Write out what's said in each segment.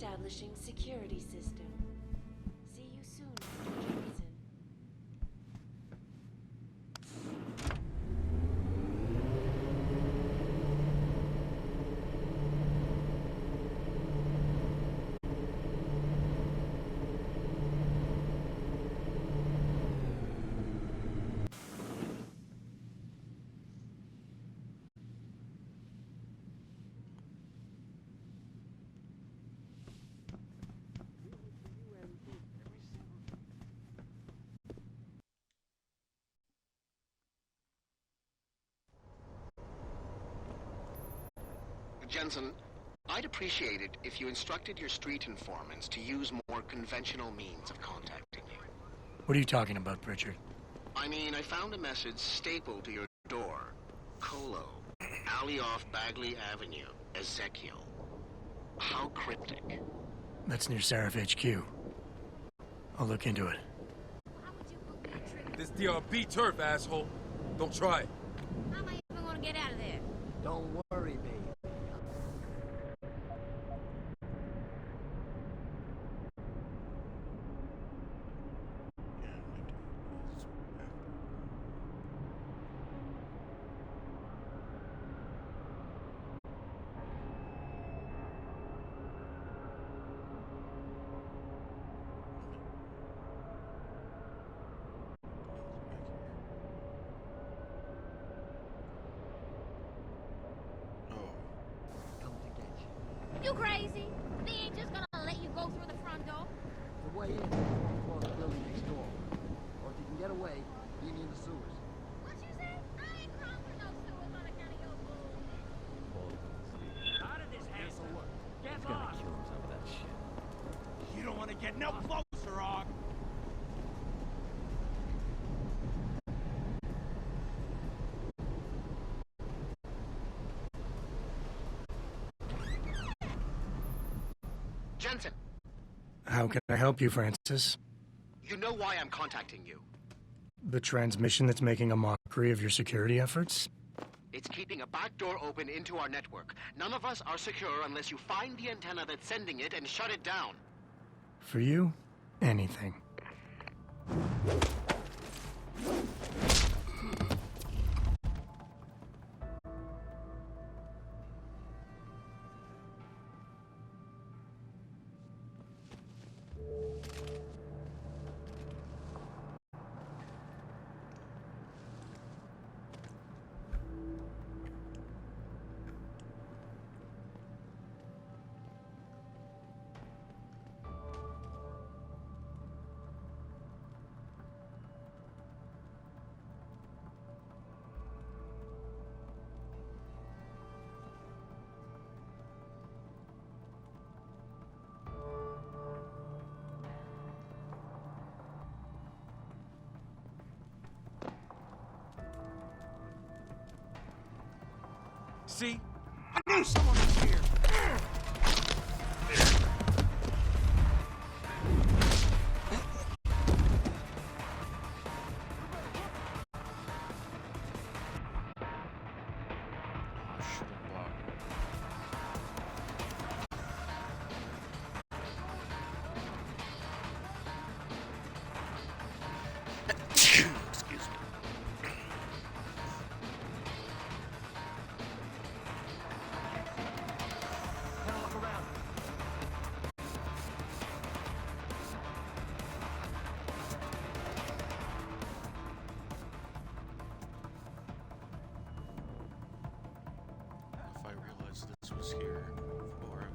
Establishing security system. See you soon, Mr. Johnson. Jensen, I'd appreciate it if you instructed your street informants to use more conventional means of contacting you. What are you talking about, Pritchard? I mean, I found a message stapled to your door. Colo, alley off Bagley Avenue, Ezekiel. How cryptic. That's near Seraph HQ. I'll look into it. This DRB turf, asshole. Don't try it. How am I even gonna get out of there? Don't worry, baby. You crazy? They ain't just gonna let you go through the front door. The way in is from the building next door. Or if you can get away, meet me in the sewers. What you say? I ain't crawling for no sewers on account of your bull. Out of this house. So what? Get Gotta lost. kill him over that shit. You don't want to get no closer, Og. Jensen, How can I help you, Francis? you know why I'm contacting you. The transmission that's making a mockery of your security efforts? It's keeping a back door open into our network. None of us are secure unless you find the antenna that's sending it and shut it down. For you, anything. See? I knew someone was here! If I realized this was here, or...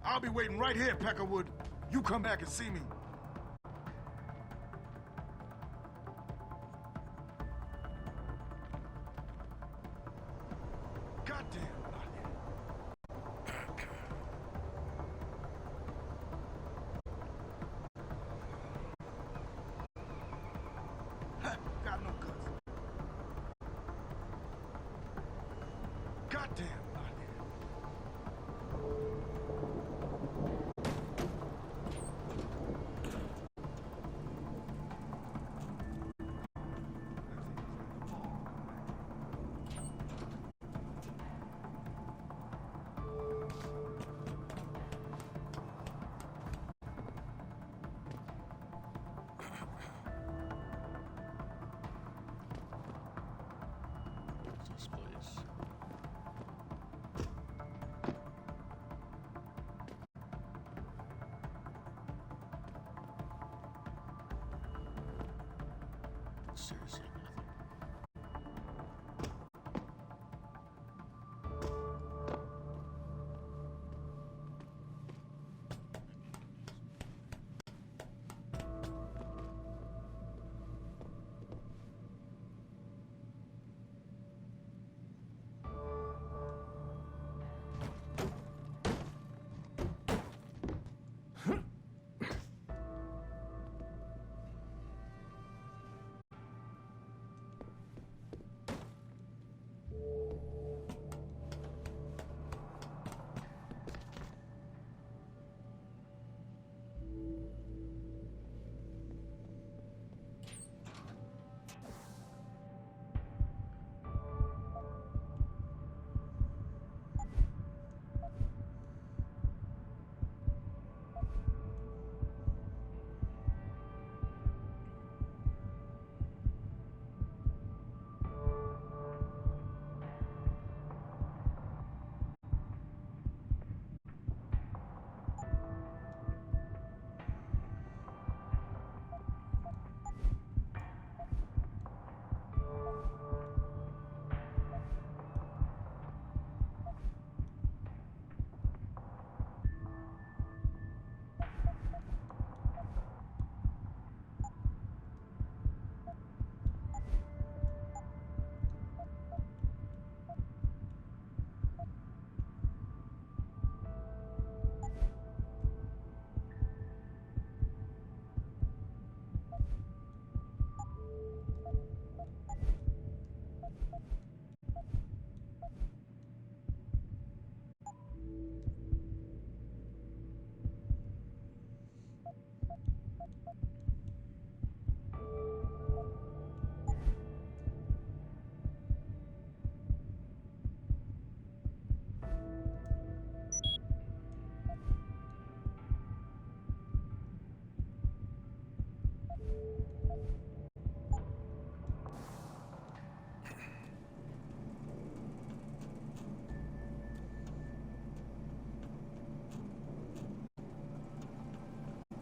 I'll be waiting right here, Peckerwood. You come back and see me. Goddamn. Got no guts. Goddamn. seriously nothing.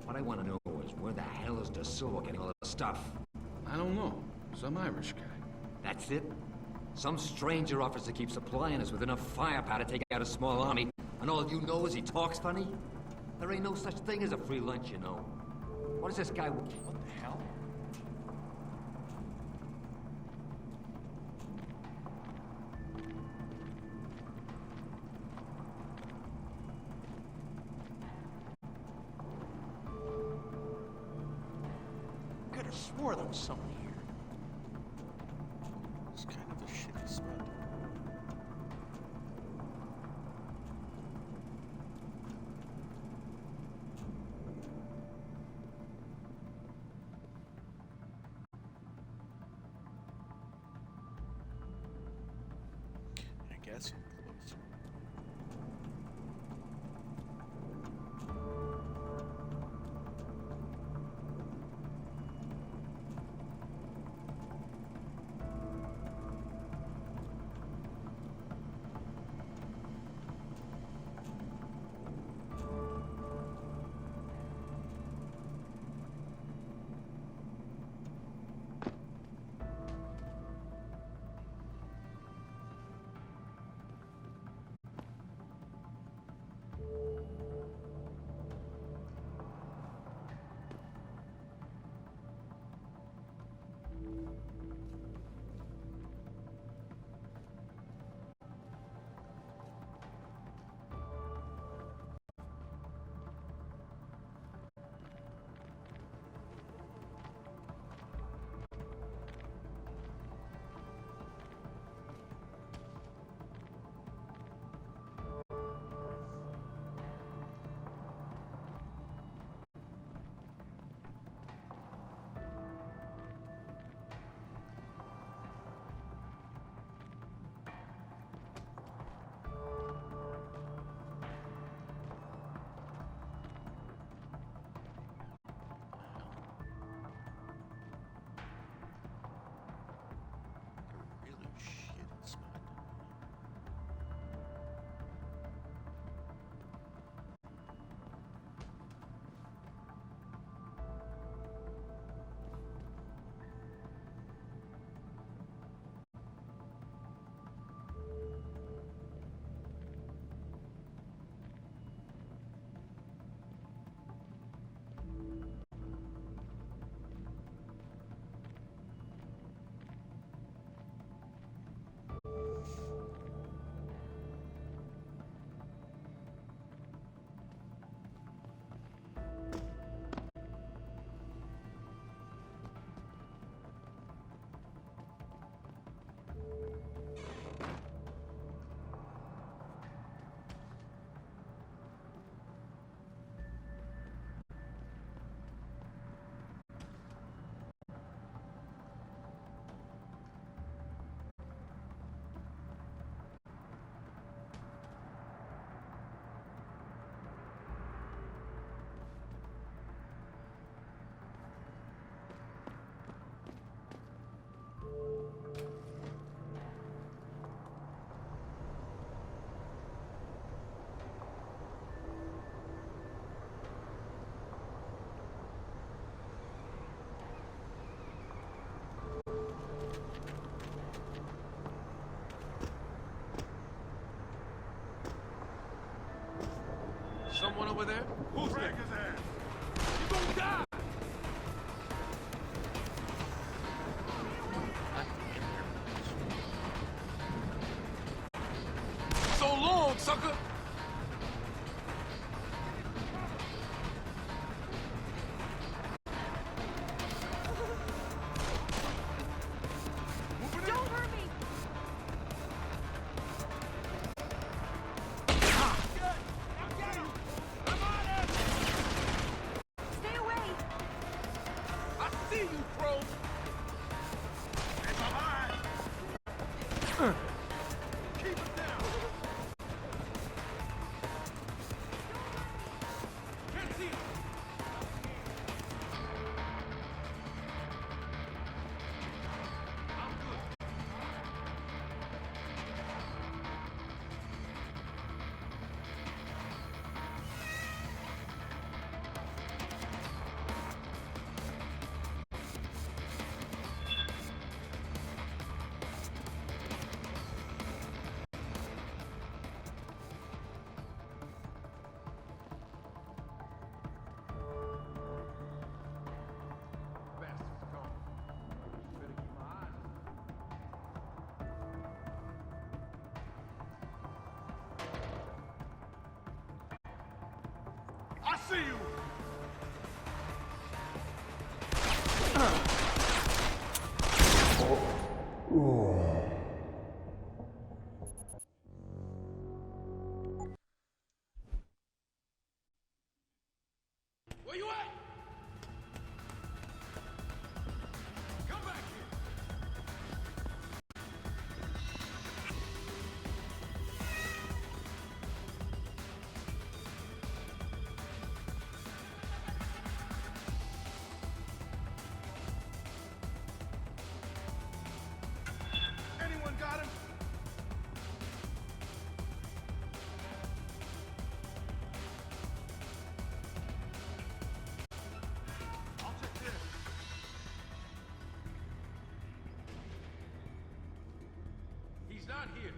What I want to know is where the hell is De Silva getting all the stuff? I don't know. Some Irish guy. That's it? Some stranger offers to keep supplying us with enough firepower to take out a small army, and all you know is he talks funny? There ain't no such thing as a free lunch, you know. What is this guy... What the hell? Could have swore there was someone here. It's kind of a shitty spot. I guess I'm close. one over there? Who's Drag that? his ass. You gonna die! So long, sucker! Don't hurt me! Stay away! I see you, bro! It's alive. Keep it down. Can't see him! I'm good. Bastards are gone. Better keep my eyes on them. I see you. Where you at? Come back here! Anyone got him? I'll check this. He's not here.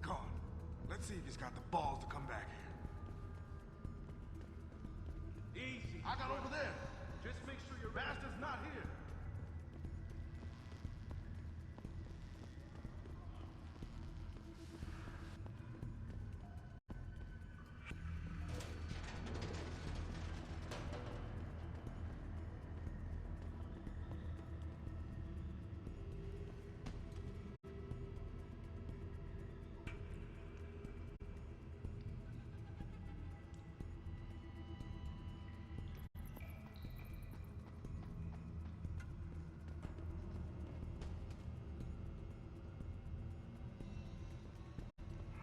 Gone. Let's see if he's got the balls to come back here. Easy. I got over there. Just make sure you're ready. Bastard's not here.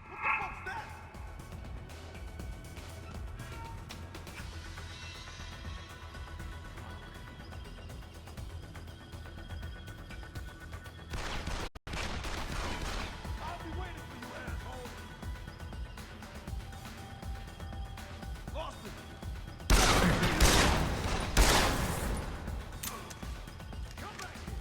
What the fuck's that? I'll be waiting for you, asshole. Lost him. Come back here.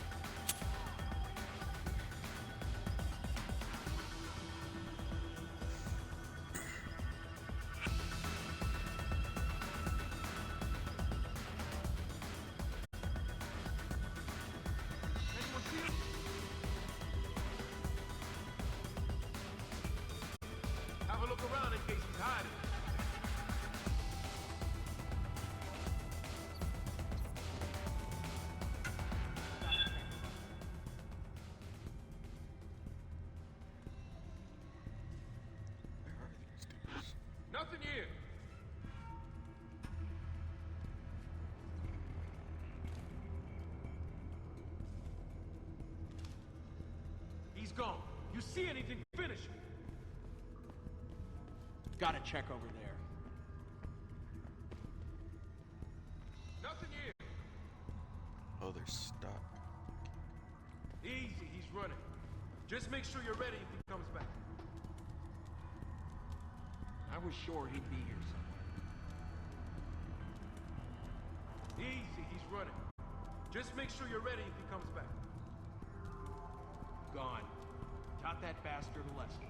Anyone see him? Have a look around in case he's hiding. Where are these dudes? Nothing here. He's gone. You see anything, finish it. Gotta check over there. Nothing here. Oh, they're stuck. Easy, he's running. Just make sure you're ready if he comes back. I was sure he'd be here somewhere. Easy, he's running. Just make sure you're ready if he comes back. Gone. Taught that bastard a lesson.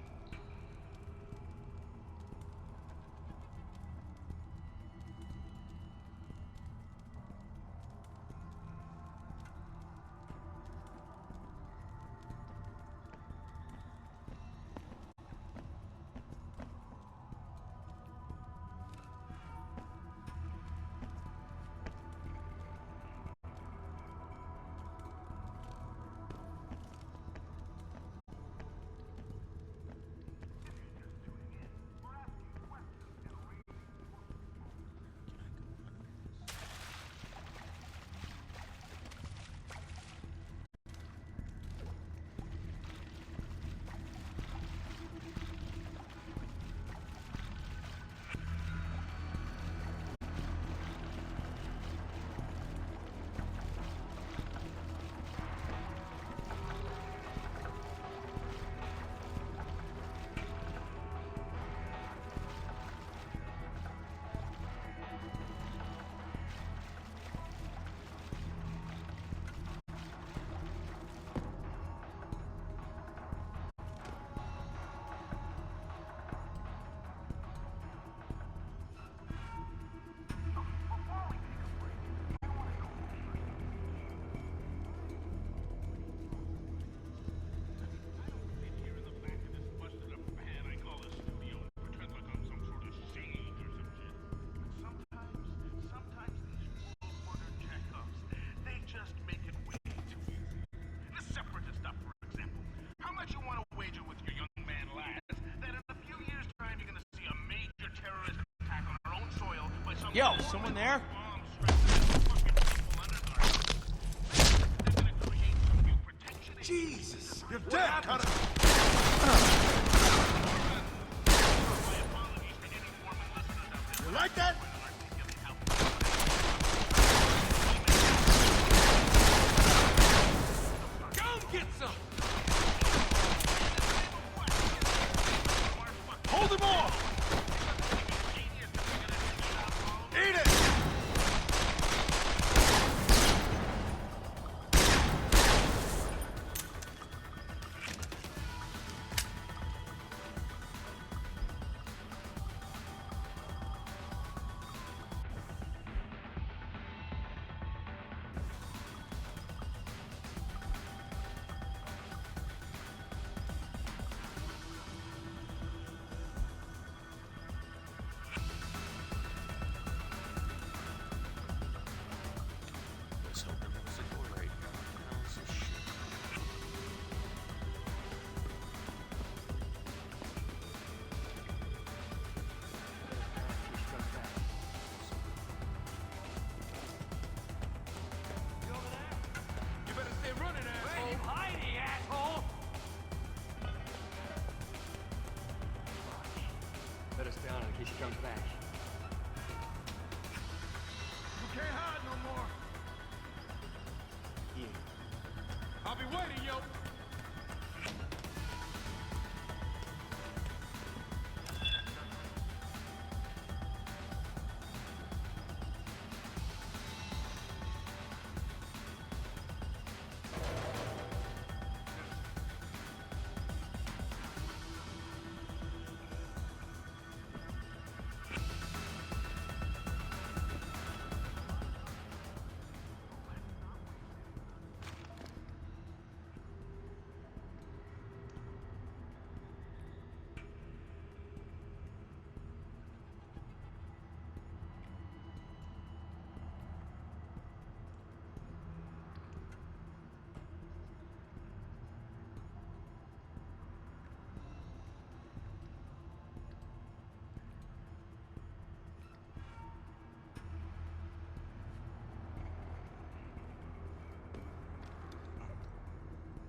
Yo, someone there? Jesus! You're dead! Cut it! You like that? Go get some! Hold him off! Eat it! Let's hope there was a door right here. What the hell is this shit? You better stay running, asshole! hiding, asshole! Better stay on in case he comes back. You can't hide no more! I'll be waiting, yo!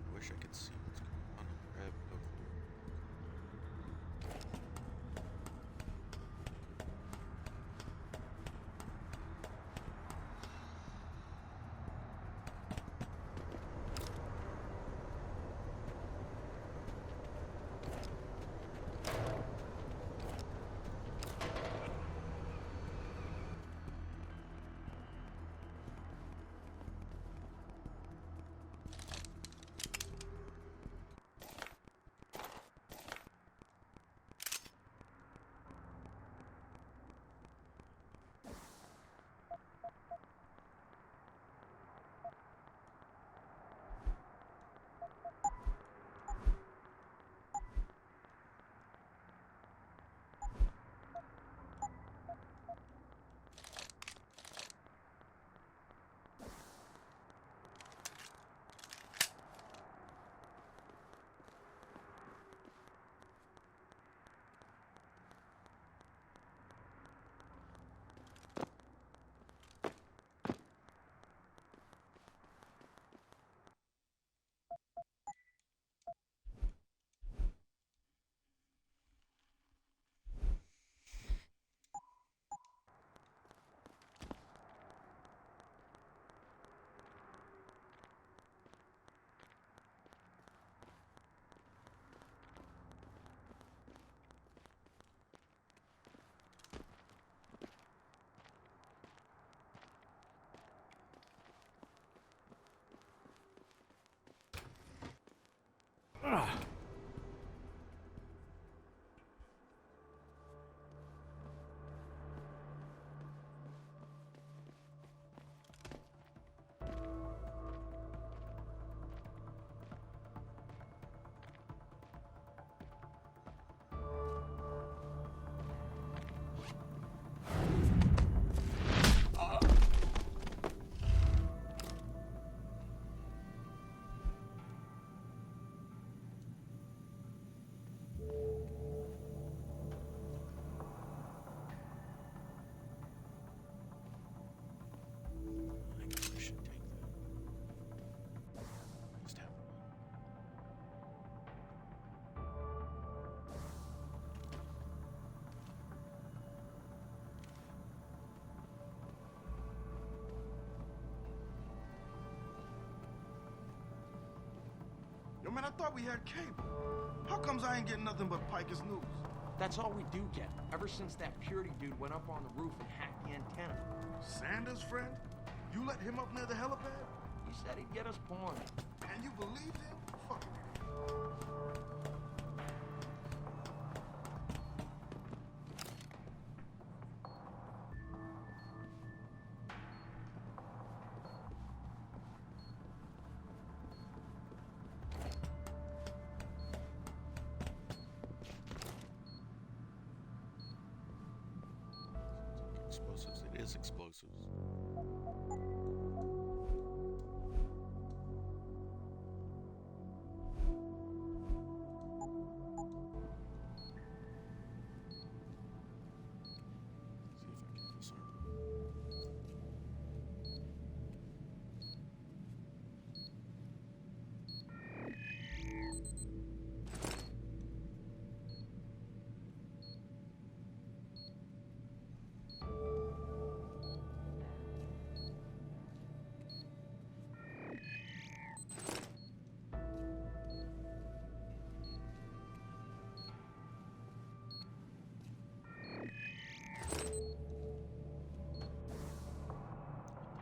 I wish I could see what's going on over there. I have no clue. Yo, man, I thought we had cable. How comes I ain't getting nothing but Piker's news? That's all we do get, ever since that Purity dude went up on the roof and hacked the antenna. Sanders' friend? You let him up near the helipad? He said he'd get us porn. And you believed him? Fucking idiot. Explosives. It is explosives. See if I can disarm it.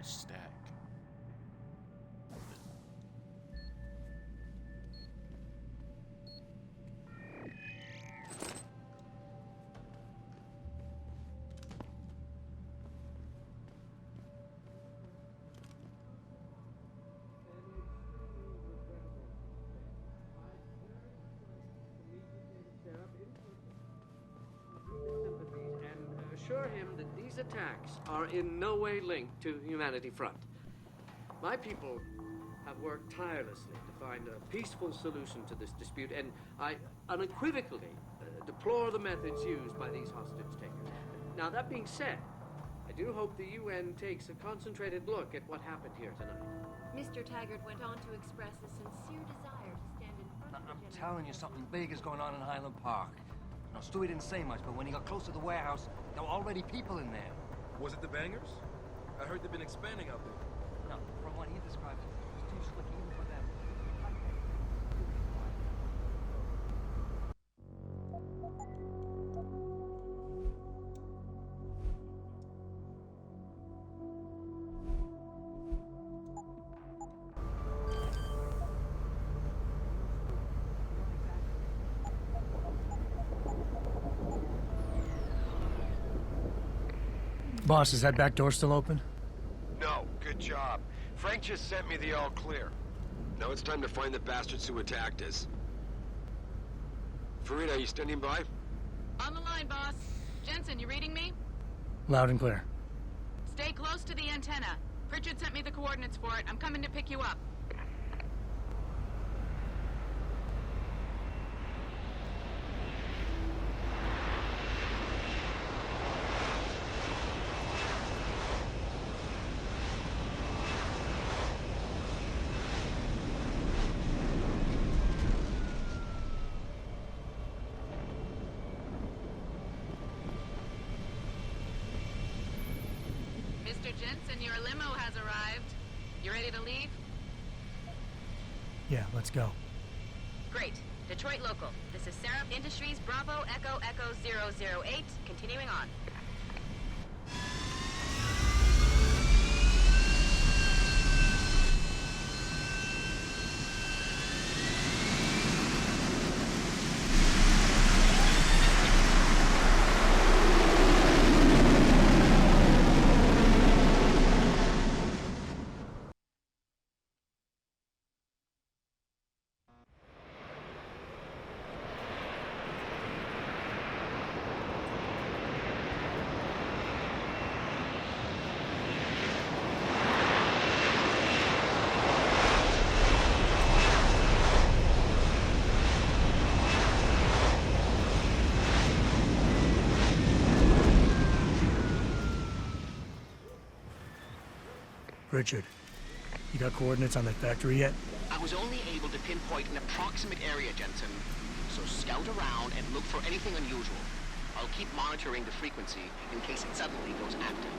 Stack. And assure him that these attacks are in no way linked to Humanity Front. My people have worked tirelessly to find a peaceful solution to this dispute, and I unequivocally deplore the methods used by these hostage takers. Now, that being said, I do hope the UN takes a concentrated look at what happened here tonight. Mr. Taggart went on to express a sincere desire to stand in front of the I'm general. telling you, something big is going on in Highland Park. Now, Stewie didn't say much, but when he got close to the warehouse, there were already people in there. Was it the bangers? I heard they've been expanding out there. No, from what he described, it was too slick even for them. Boss, is that back door still open? No, good job. Frank just sent me the all clear. Now it's time to find the bastards who attacked us. Farida, are you standing by? On the line, boss. Jensen, you reading me? Loud and clear. Stay close to the antenna. Pritchard sent me the coordinates for it. I'm coming to pick you up. Mr. Jensen, your limo has arrived. You ready to leave? Yeah, let's go. Great. Detroit local. This is Sarah Industries Bravo Echo Echo 008. Continuing on. Richard, you got coordinates on that factory yet? I was only able to pinpoint an approximate area, Jensen. So scout around and look for anything unusual. I'll keep monitoring the frequency in case it suddenly goes active.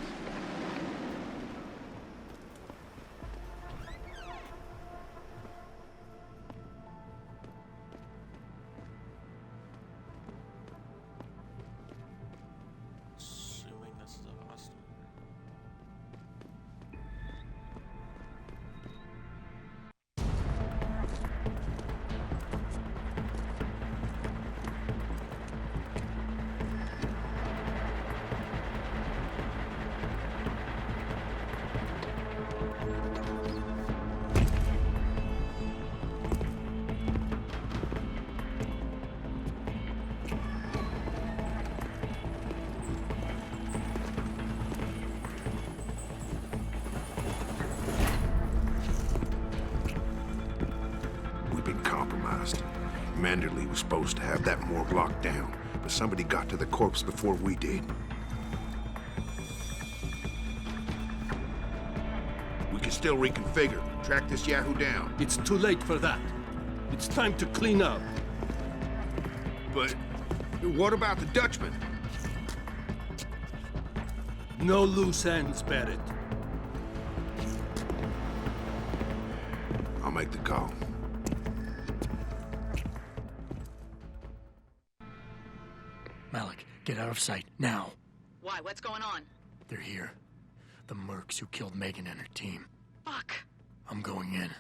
Manderley was supposed to have that morgue locked down, but somebody got to the corpse before we did. We can still reconfigure, track this Yahoo down. It's too late for that. It's time to clean up. But what about the Dutchman? No loose ends, Barrett. I'll make the call. Malik, get out of sight, now. Why? What's going on? They're here. The mercs who killed Megan and her team. Fuck. I'm going in.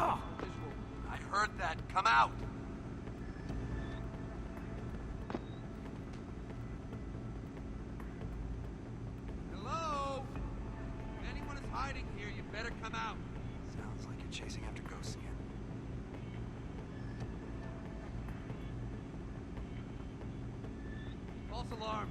Oh, I heard that. Come out. Hello? If anyone is hiding here, you better come out. Sounds like you're chasing after ghosts again. False alarm.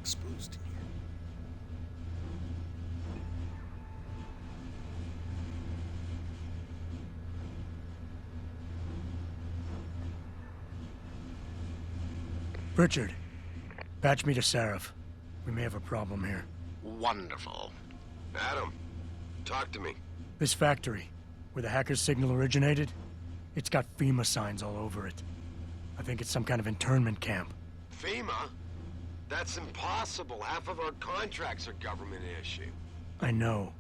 Exposed here. Richard, patch me to Sarif. We may have a problem here. Wonderful. Adam, talk to me. This factory, where the hacker's signal originated, it's got FEMA signs all over it. I think it's some kind of internment camp. FEMA? That's impossible. Half of our contracts are government issue. I know,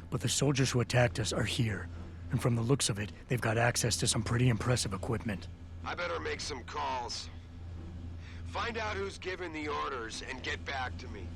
but the soldiers who attacked us are here, and from the looks of it, they've got access to some pretty impressive equipment. I better make some calls. Find out who's giving the orders and get back to me.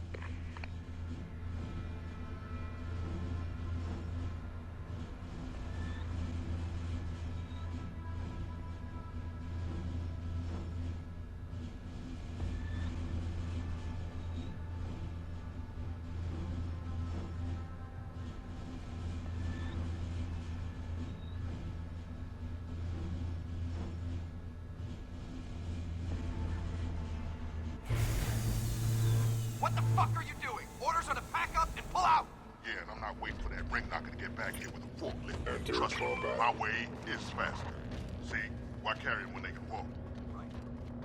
What the fuck are you doing? Orders are to pack up and pull out! Yeah, and I'm not waiting for that ring knocker to get back here with a forklift. Trust me, my way is faster. See, why carry him when they can walk? Right.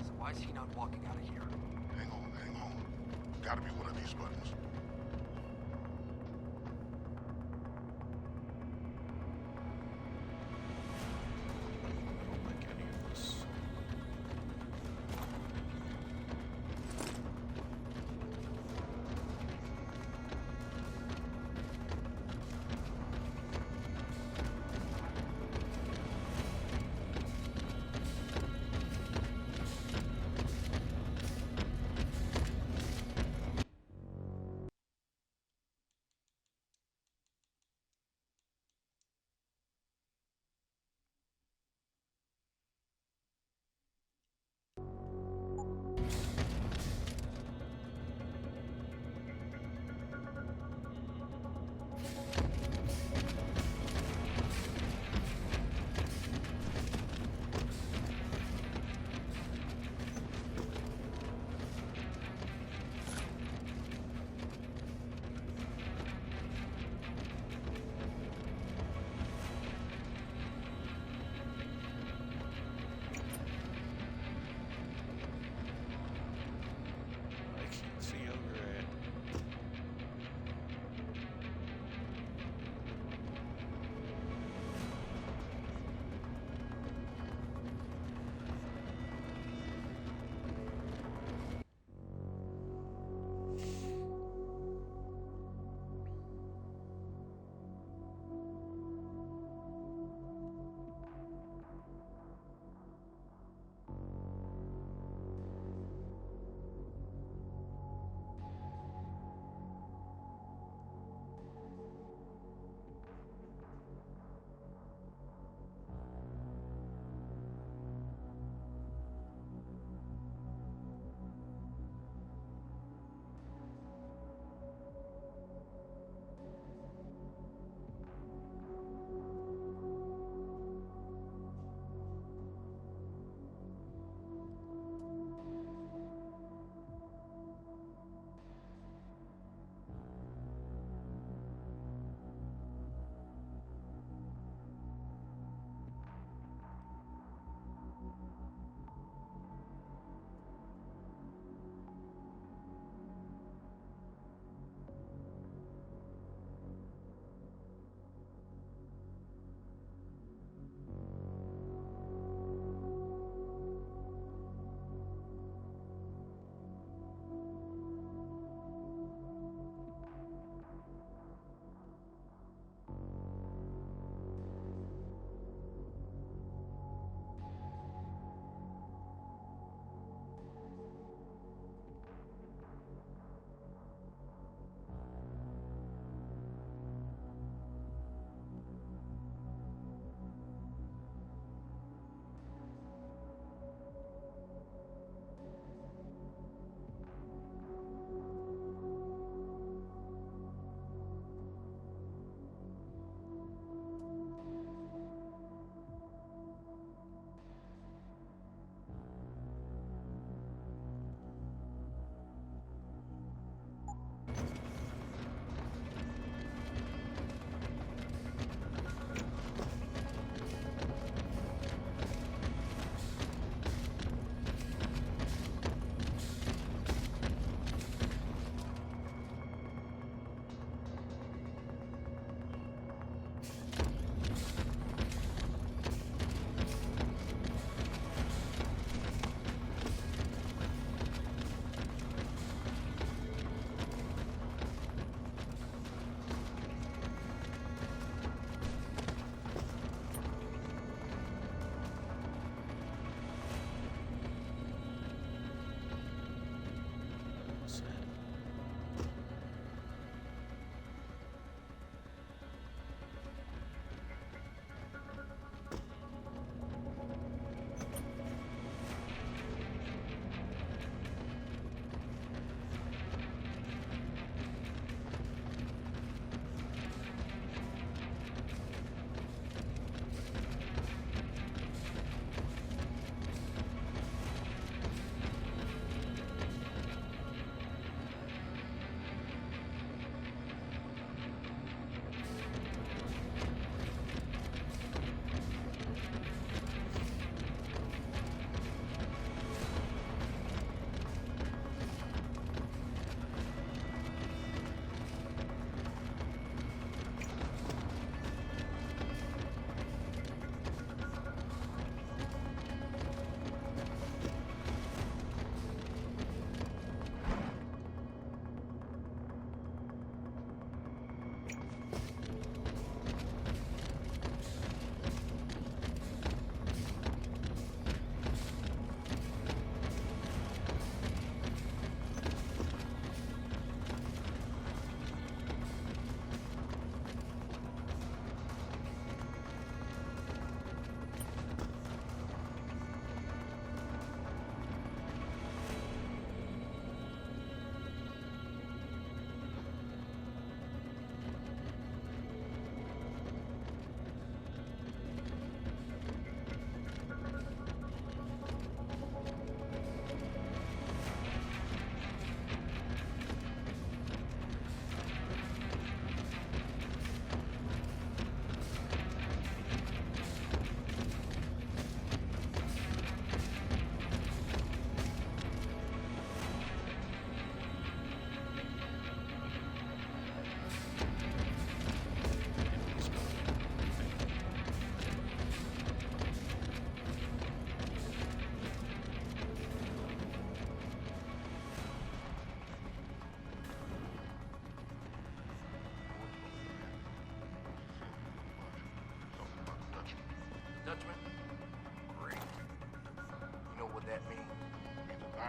So why is he not walking out of here? Hang on. Gotta be one of these buttons.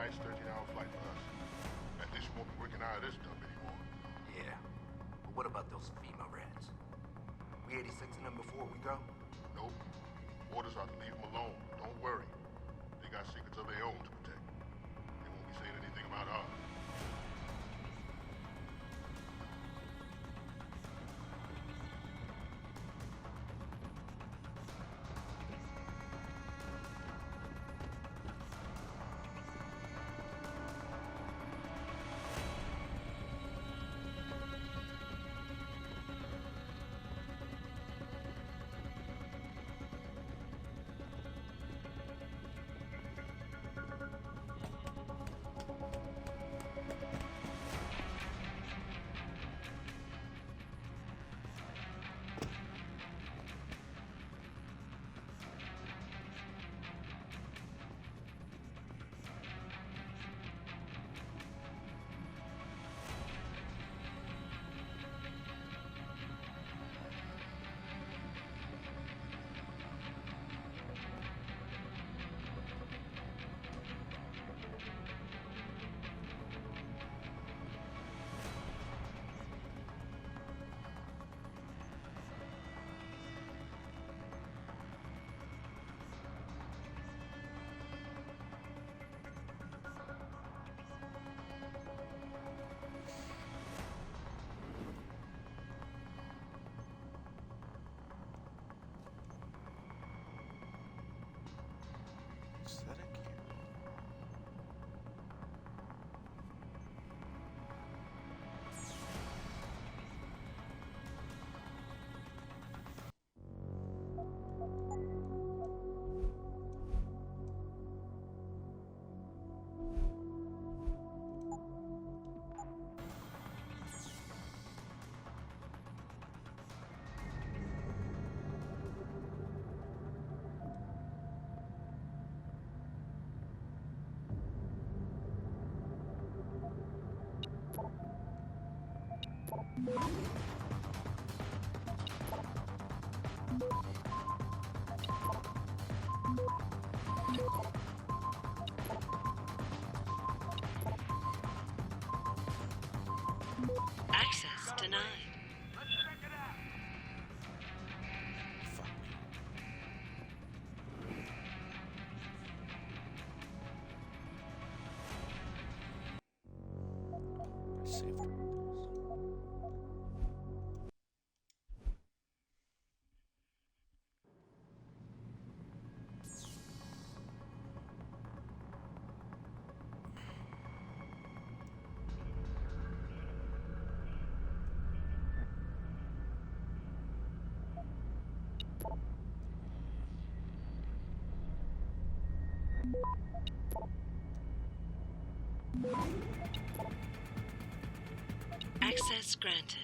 nice 13-hour flight for us. At least we won't be working out of this dump anymore. Yeah. But what about those FEMA rats? We 86 in them before we go? Nope. Orders are to leave them alone. Don't worry. They got secrets of their own to protect. They won't be saying anything about ours. Access denied. Access granted.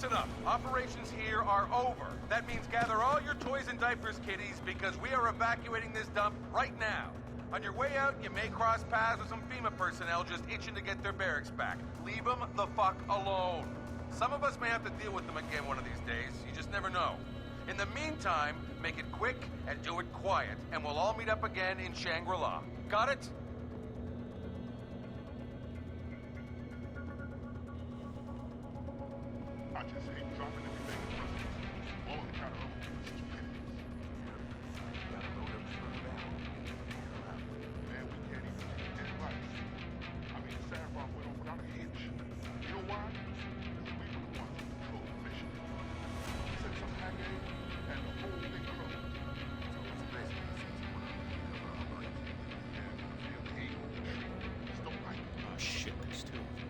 listen up. Operations here are over. That means gather all your toys and diapers, kiddies, because we are evacuating this dump right now. On your way out, you may cross paths with some FEMA personnel just itching to get their barracks back. Leave them the fuck alone. Some of us may have to deal with them again one of these days. You just never know. In the meantime, make it quick and do it quiet, and we'll all meet up again in Shangri-La. Got it? I just hate dropping everything in front of you. All on account of other people's stupidity. Gotta load up the barrel. Man, we can't even keep that lights. I mean, the Sapphire went on without a hitch. You know why? Because we were the ones who controlled the mission. Sent some hack aid, and the whole thing crumbled. So it's basically since you wanna cover our bodies. And the other hate, just don't like it. Oh shit, there's two of them.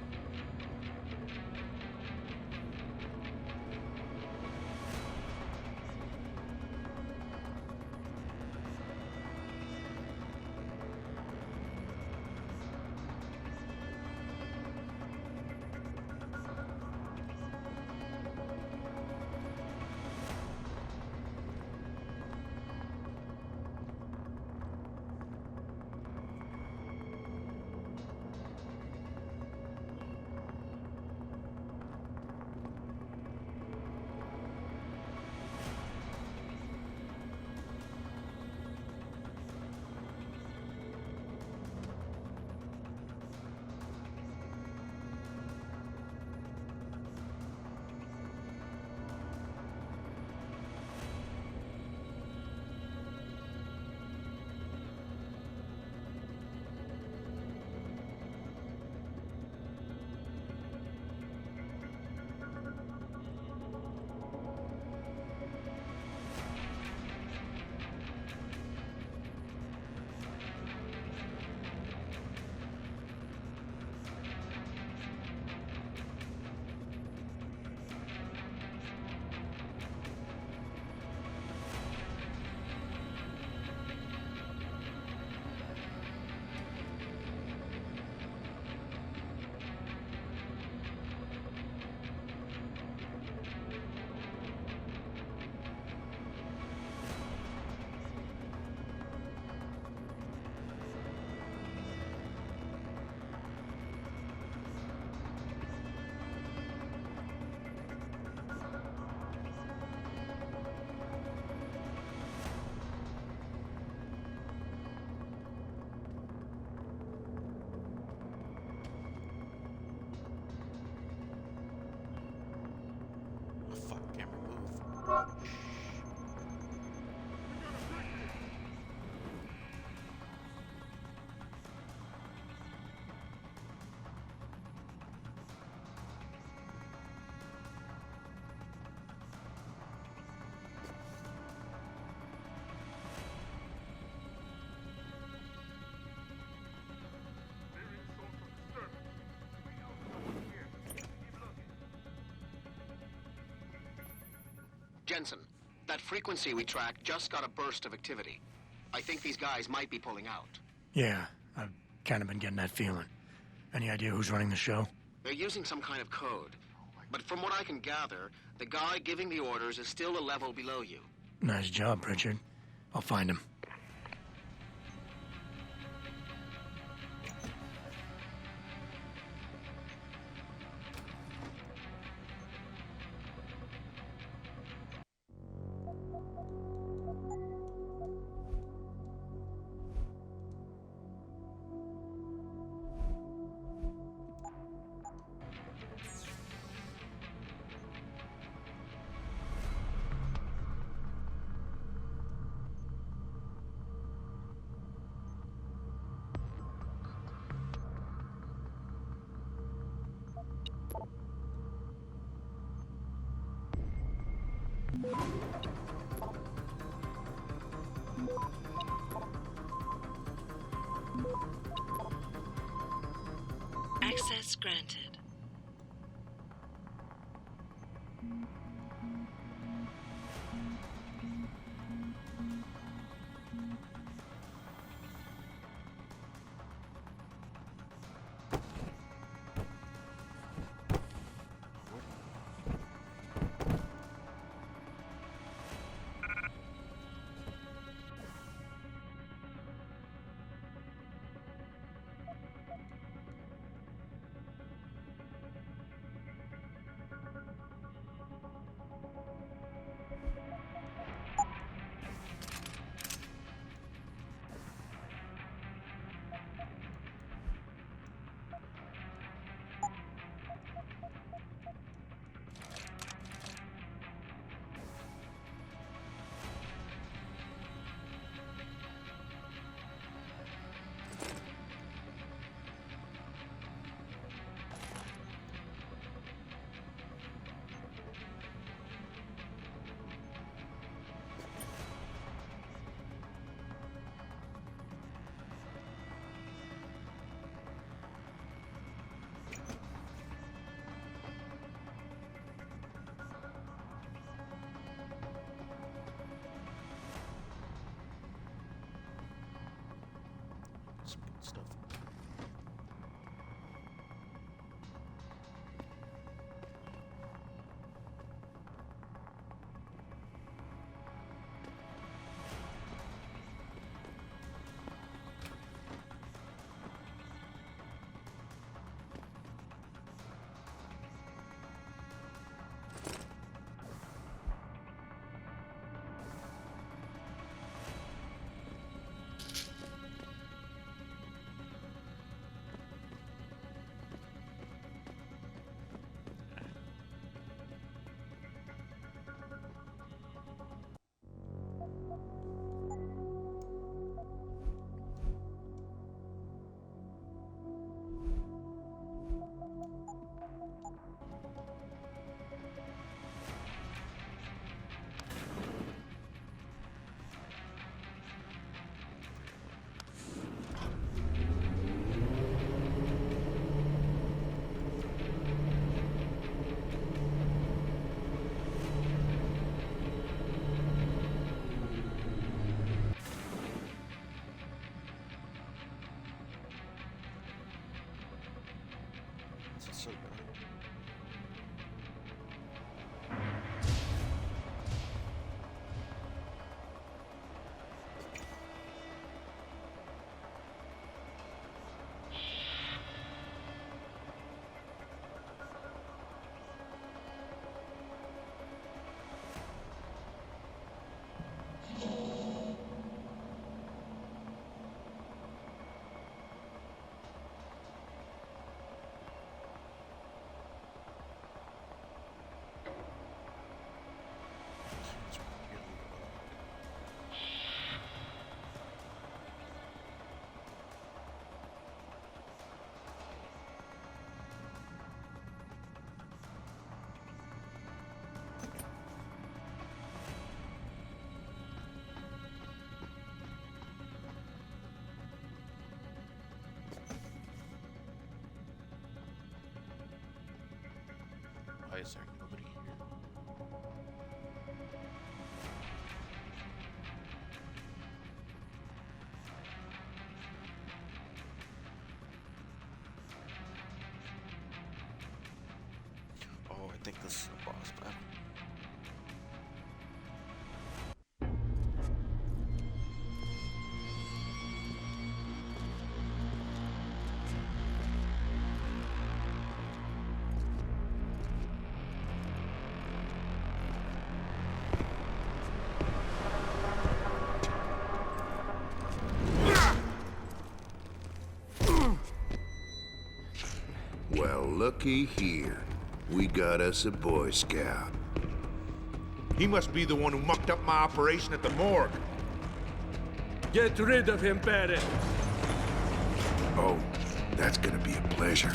Jensen, that frequency we tracked just got a burst of activity. I think these guys might be pulling out. Yeah, I've kind of been getting that feeling. Any idea who's running the show? They're using some kind of code. But from what I can gather, the guy giving the orders is still a level below you. Nice job, Richard. I'll find him. Access granted. Some good stuff. This is so good. Why is there nobody here? Oh, I think this is a boss battle. Well, looky here. We got us a Boy Scout. He must be the one who mucked up my operation at the morgue. Get rid of him, Barrett. Oh, that's gonna be a pleasure.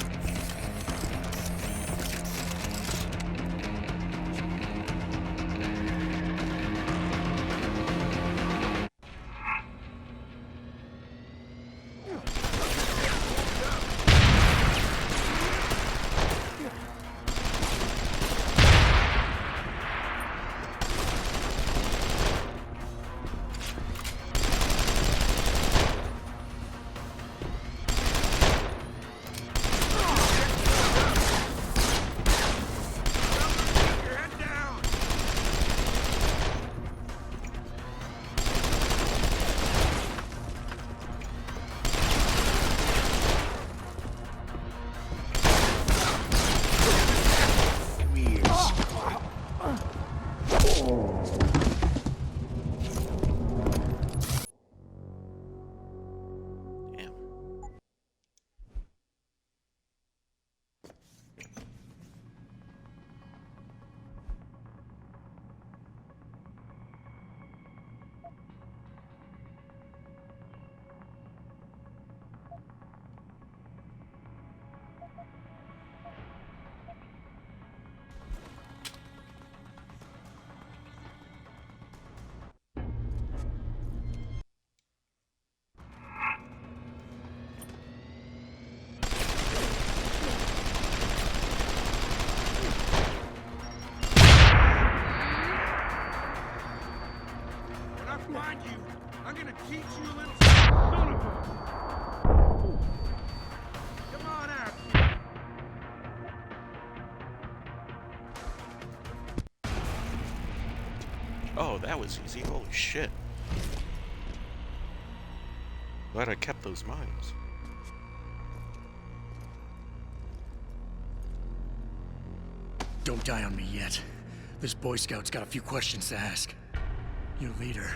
Oh, that was easy. Holy shit. Glad I kept those mines. Don't die on me yet. This Boy Scout's got a few questions to ask. Your leader,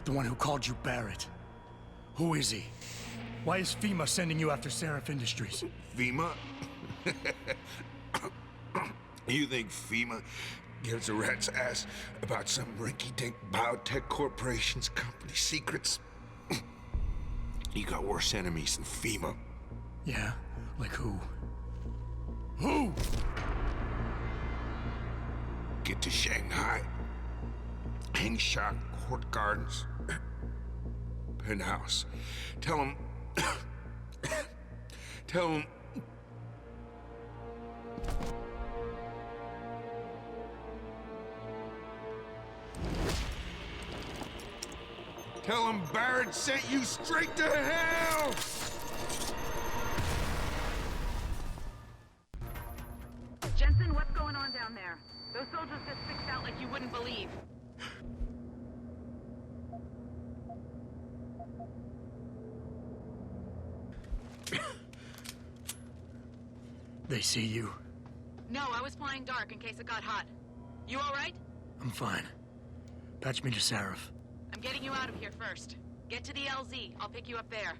the one who called you Barrett. Who is he? Why is FEMA sending you after Seraph Industries? FEMA? You think FEMA gives a rat's ass about some rinky-dink biotech corporation's company secrets? You got worse enemies than FEMA. Yeah? Like who? Who? Get to Shanghai. Hangshot Court Gardens. Penthouse. Tell him... Tell him... Tell him Barrett sent you straight to hell! Jensen, what's going on down there? Those soldiers just fixed out like you wouldn't believe. They see you? No, I was flying dark in case it got hot. You all right? I'm fine. Patch me to Seraph. I'm getting you out of here first. Get to the LZ. I'll pick you up there.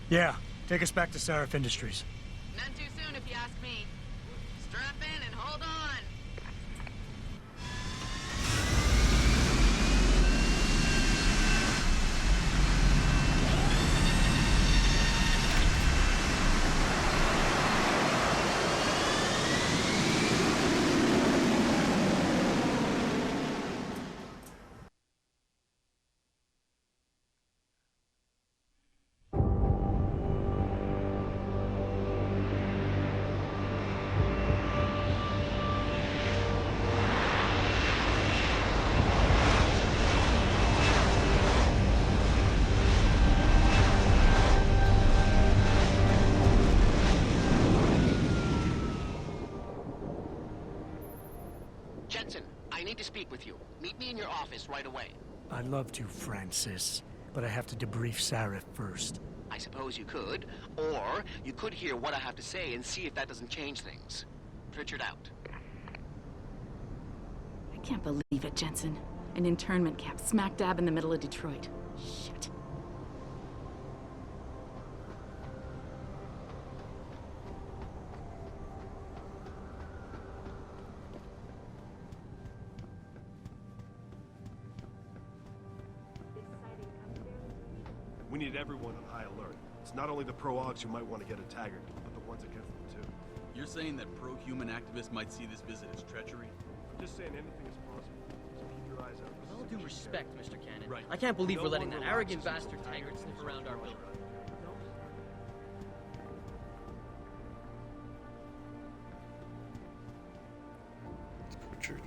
Yeah, take us back to Seraph Industries. None too soon, if you ask me. Strap in and hold on. Jensen, I need to speak with you. Meet me in your office right away. I'd love to, Francis, but I have to debrief Seraph first. I suppose you could, or you could hear what I have to say and see if that doesn't change things. Pritchard out. I can't believe it, Jensen. An internment camp smack dab in the middle of Detroit. Shit. We need everyone on high alert. It's not only the pro-Augs who might want to get a Taggart, but the ones against them too. You're saying that pro-human activists might see this visit as treachery? I'm just saying anything is possible. So keep your eyes out. With all due respect, Mr. Cannon, right. I can't believe No we're letting one that arrogant relaxes bastard until Taggart sniff Taggart around our is building. Richard.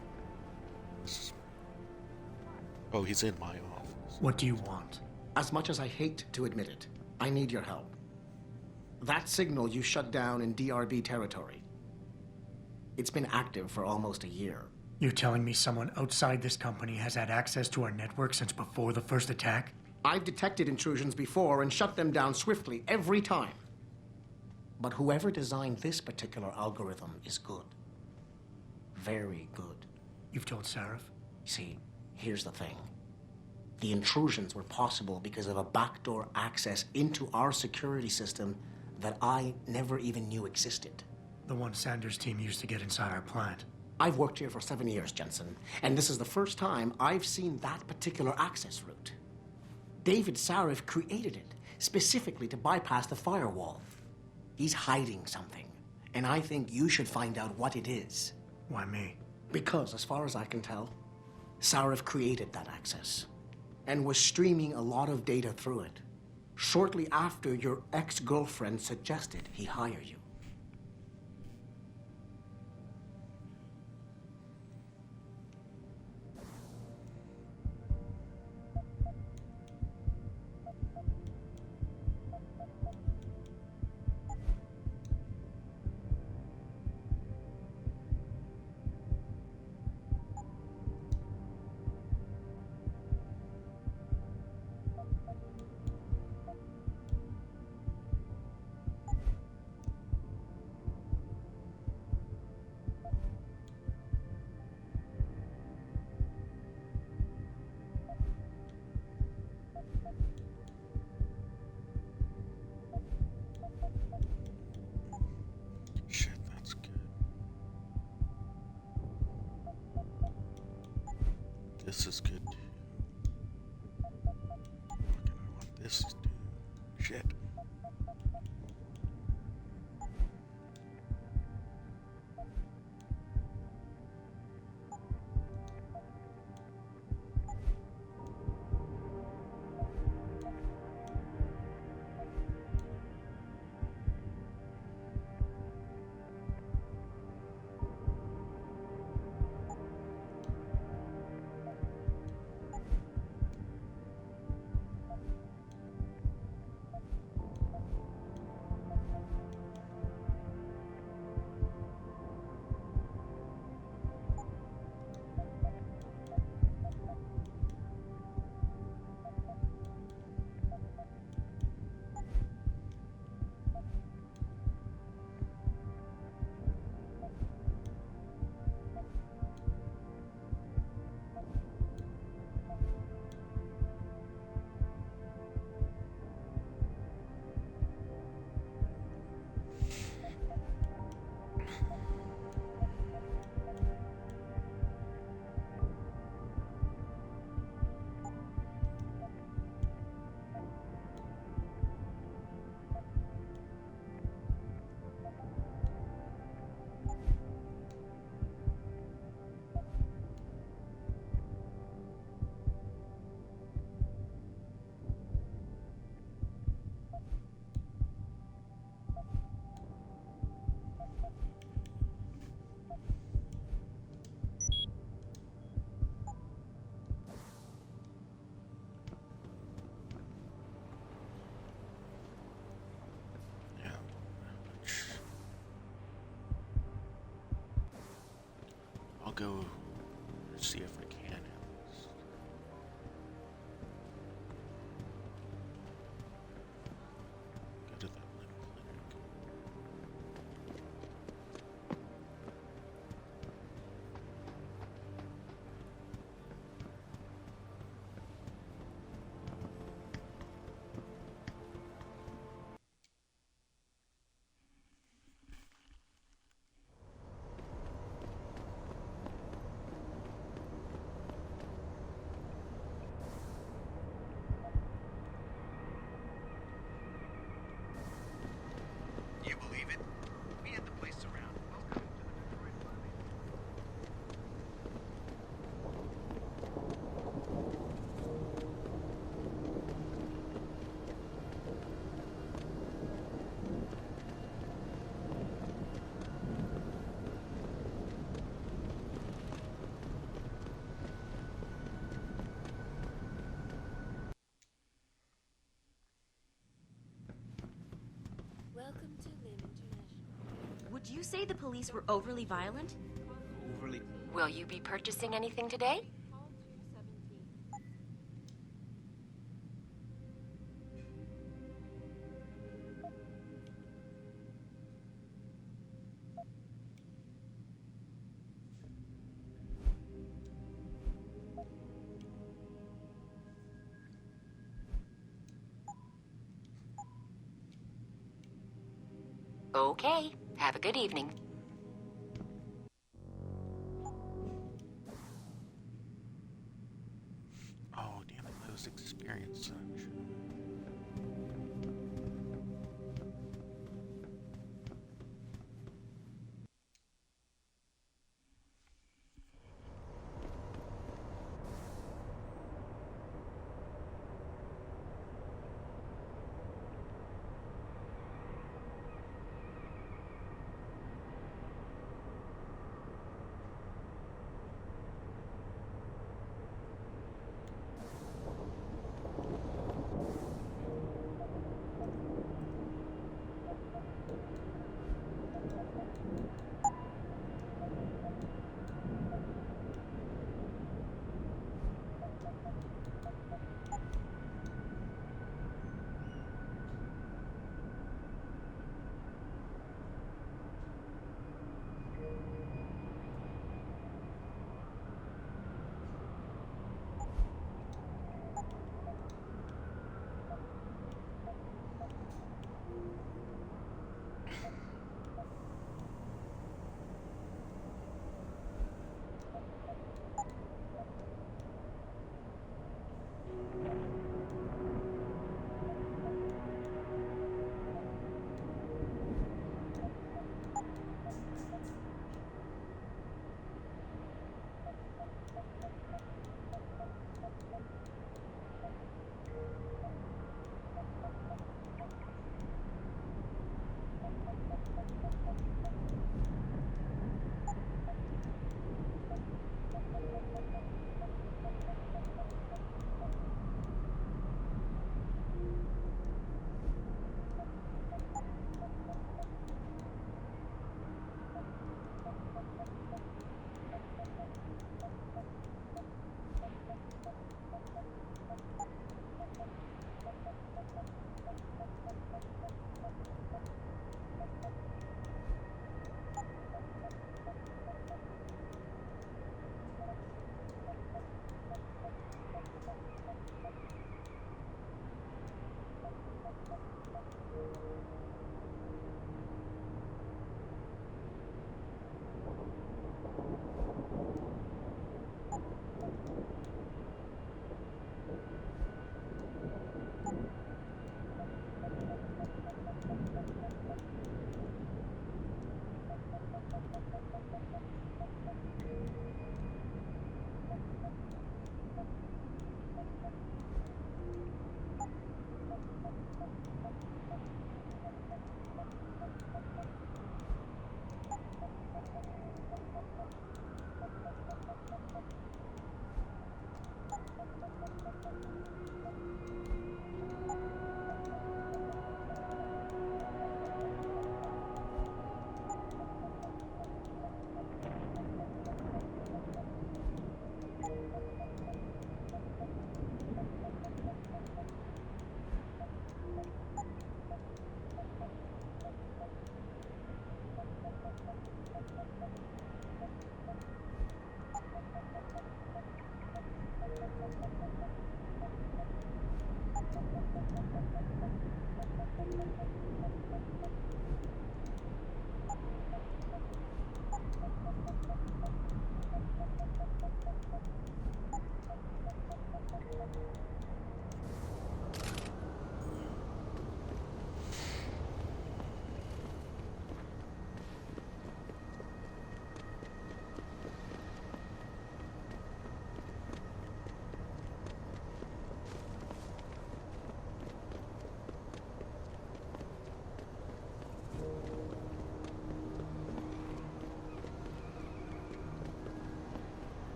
Oh, he's in my office. What do you want? As much as I hate to admit it, I need your help. That signal you shut down in DRB territory. It's been active for almost a year. You're telling me someone outside this company has had access to our network since before the first attack? I've detected intrusions before and shut them down swiftly every time. But whoever designed this particular algorithm is good. Very good. You've told Seraph? See, here's the thing. The intrusions were possible because of a backdoor access into our security system that I never even knew existed. The one Sanders' team used to get inside our plant. I've worked here for 7 years, Jensen, and this is the first time I've seen that particular access route. David Sarif created it specifically to bypass the firewall. He's hiding something, and I think you should find out what it is. Why me? Because, as far as I can tell, Sarif created that access and was streaming a lot of data through it shortly after your ex-girlfriend suggested he hire you. Shit, that's good. This is good too. Fucking, I want this too. Shit. I'll go see if I can at least. Go to that little clinic. You believe it? We had the place surrounded. Welcome to the Detroit lobby. Welcome to Lim International. Would you say the police were overly violent? Overly. Will you be purchasing anything today? Okay, Have a good evening. Oh, damn it, let us experience such.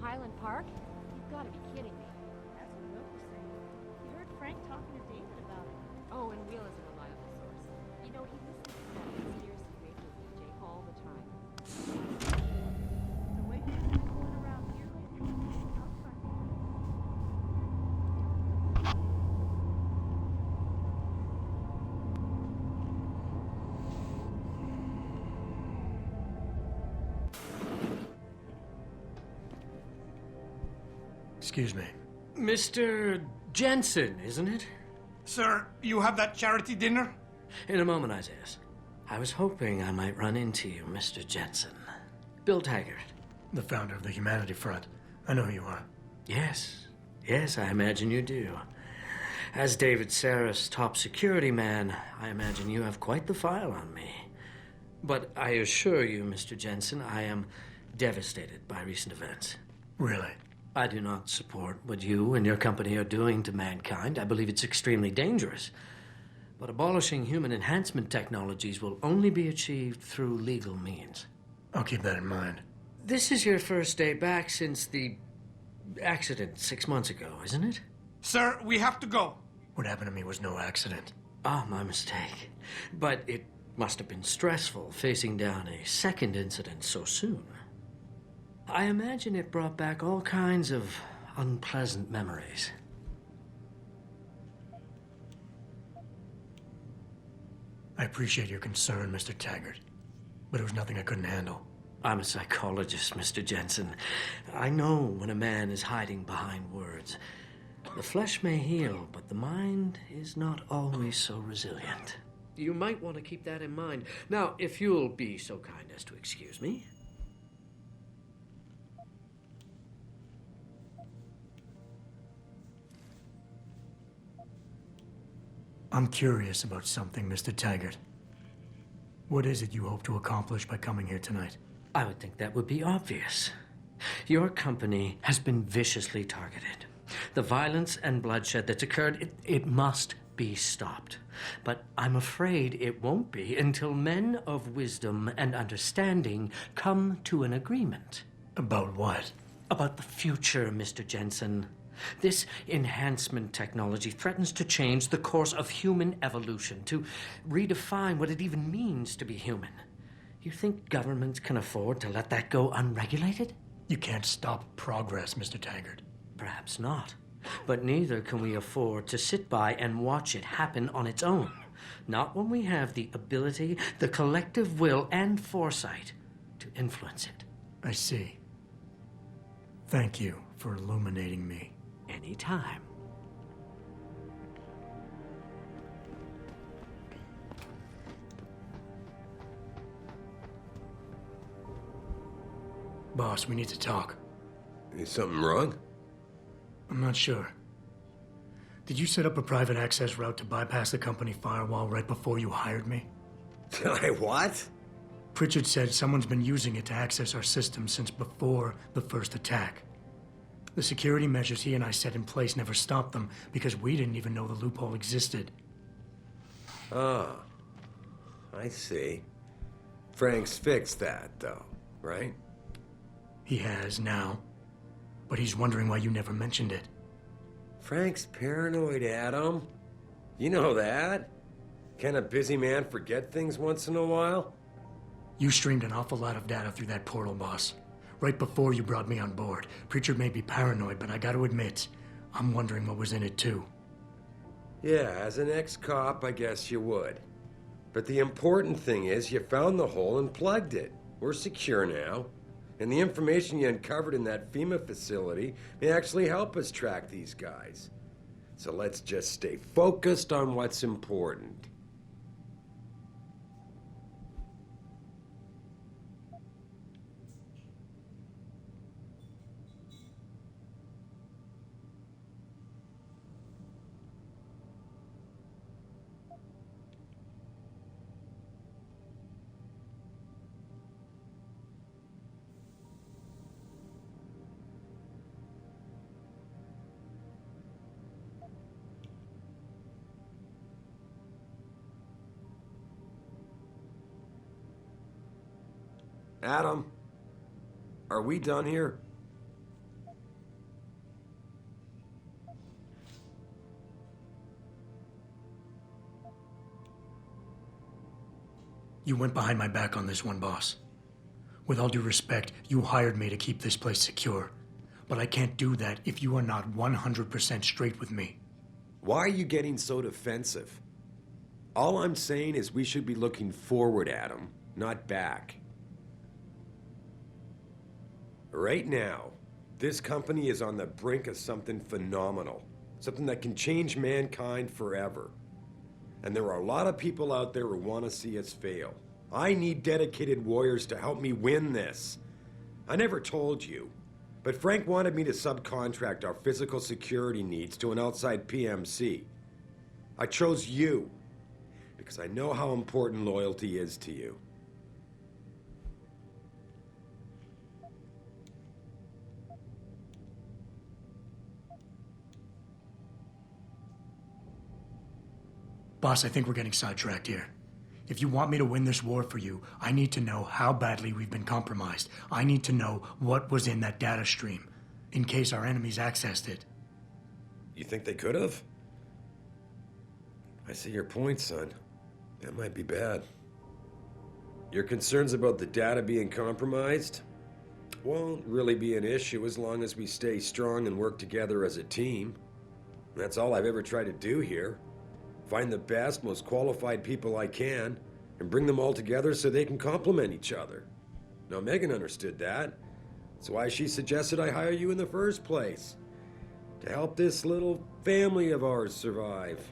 Highland Park? You've got to be kidding me. That's what Will was saying. He heard Frank talking to David about it. Oh, and Will is a reliable source. You know, he listens to that conspiracy radio DJ all the time. The way things have been going around here lately, I'll find out. Excuse me. Mr. Jensen, isn't it? Sir, you have that charity dinner? In a moment, Isaiah. I was hoping I might run into you, Mr. Jensen. Bill Taggart. The founder of the Humanity Front. I know who you are. Yes. Yes, I imagine you do. As David Sarif's top security man, I imagine you have quite the file on me. But I assure you, Mr. Jensen, I am devastated by recent events. Really? I do not support what you and your company are doing to mankind. I believe it's extremely dangerous. But abolishing human enhancement technologies will only be achieved through legal means. I'll keep that in mind. This is your first day back since the accident 6 months ago, isn't it? Sir, we have to go. What happened to me was no accident. Ah, my mistake. But it must have been stressful facing down a second incident so soon. I imagine it brought back all kinds of unpleasant memories. I appreciate your concern, Mr. Taggart, but it was nothing I couldn't handle. I'm a psychologist, Mr. Jensen. I know when a man is hiding behind words. The flesh may heal, but the mind is not always so resilient. You might want to keep that in mind. Now, if you'll be so kind as to excuse me. I'm curious about something, Mr. Taggart. What is it you hope to accomplish by coming here tonight? I would think that would be obvious. Your company has been viciously targeted. The violence and bloodshed that's occurred, it must be stopped. But I'm afraid it won't be until men of wisdom and understanding come to an agreement. About what? About the future, Mr. Jensen. This enhancement technology threatens to change the course of human evolution, to redefine what it even means to be human. You think governments can afford to let that go unregulated? You can't stop progress, Mr. Taggart. Perhaps not. But neither can we afford to sit by and watch it happen on its own. Not when we have the ability, the collective will, and foresight to influence it. I see. Thank you for illuminating me. Anytime. Boss, we need to talk. Is something wrong? I'm not sure. Did you set up a private access route to bypass the company firewall right before you hired me? What? Pritchard said someone's been using it to access our system since before the first attack. The security measures he and I set in place never stopped them because we didn't even know the loophole existed. Oh, I see. Frank's fixed that, though, right? He has now, but he's wondering why you never mentioned it. Frank's paranoid, Adam. You know that. Can a busy man forget things once in a while? You streamed an awful lot of data through that portal, boss. Right before you brought me on board. Pritchard may be paranoid, but I gotta admit, I'm wondering what was in it too. Yeah, as an ex-cop, I guess you would. But the important thing is you found the hole and plugged it. We're secure now. And the information you uncovered in that FEMA facility may actually help us track these guys. So let's just stay focused on what's important. Adam, are we done here? You went behind my back on this one, boss. With all due respect, you hired me to keep this place secure. But I can't do that if you are not 100% straight with me. Why are you getting so defensive? All I'm saying is we should be looking forward at him, not back. Right now, this company is on the brink of something phenomenal. Something that can change mankind forever. And there are a lot of people out there who want to see us fail. I need dedicated warriors to help me win this. I never told you, but Frank wanted me to subcontract our physical security needs to an outside PMC. I chose you because I know how important loyalty is to you. Boss, I think we're getting sidetracked here. If you want me to win this war for you, I need to know how badly we've been compromised. I need to know what was in that data stream, in case our enemies accessed it. You think they could have? I see your point, son. That might be bad. Your concerns about the data being compromised won't really be an issue as long as we stay strong and work together as a team. That's all I've ever tried to do here. Find the best, most qualified people I can, and bring them all together so they can complement each other. Now, Megan understood that. That's why she suggested I hire you in the first place. To help this little family of ours survive.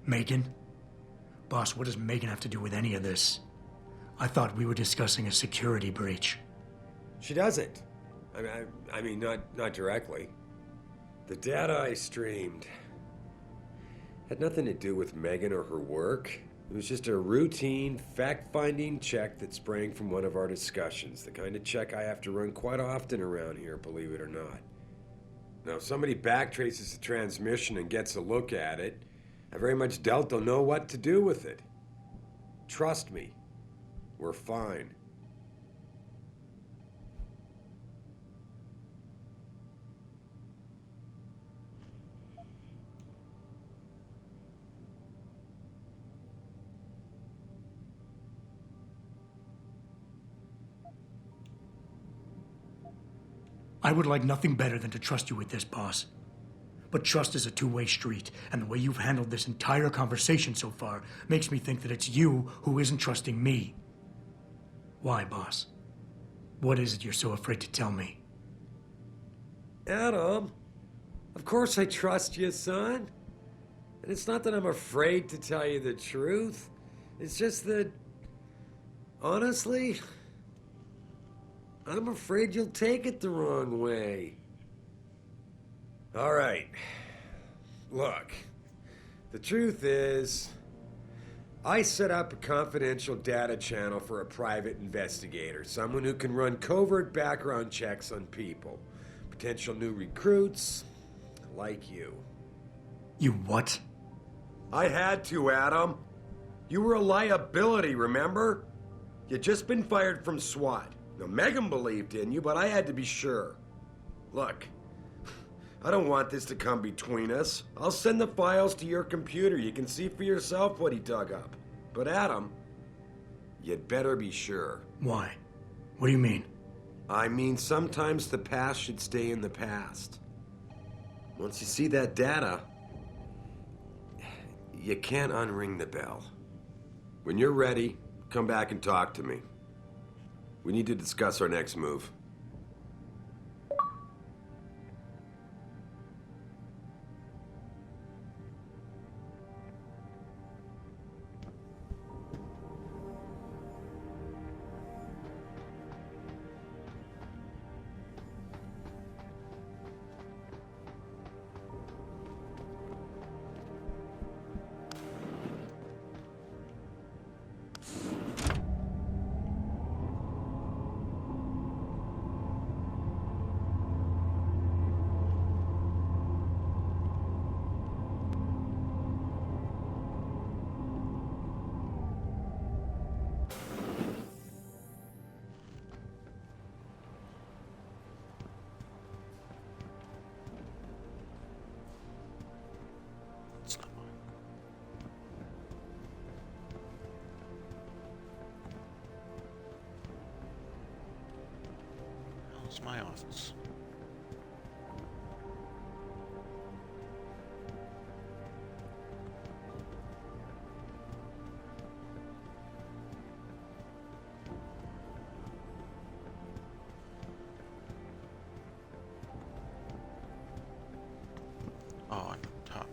Megan? Boss, what does Megan have to do with any of this? I thought we were discussing a security breach. She doesn't. I mean, not directly. The data I streamed had nothing to do with Megan or her work. It was just a routine, fact-finding check that sprang from one of our discussions. The kind of check I have to run quite often around here, believe it or not. Now, if somebody backtraces the transmission and gets a look at it, I very much doubt they'll know what to do with it. Trust me, we're fine. I would like nothing better than to trust you with this, boss. But trust is a two-way street, and the way you've handled this entire conversation so far makes me think that it's you who isn't trusting me. Why, boss? What is it you're so afraid to tell me? Adam, of course I trust you, son. And it's not that I'm afraid to tell you the truth. It's just that, honestly, I'm afraid you'll take it the wrong way. All right. Look, the truth is, I set up a confidential data channel for a private investigator, someone who can run covert background checks on people, potential new recruits, like you. You what? I had to, Adam. You were a liability, remember? You'd just been fired from SWAT. Now, Megan believed in you, but I had to be sure. Look, I don't want this to come between us. I'll send the files to your computer. You can see for yourself what he dug up. But Adam, you'd better be sure. Why? What do you mean? I mean, sometimes the past should stay in the past. Once you see that data, you can't unring the bell. When you're ready, come back and talk to me. We need to discuss our next move. It's my office. Oh, I'm up top.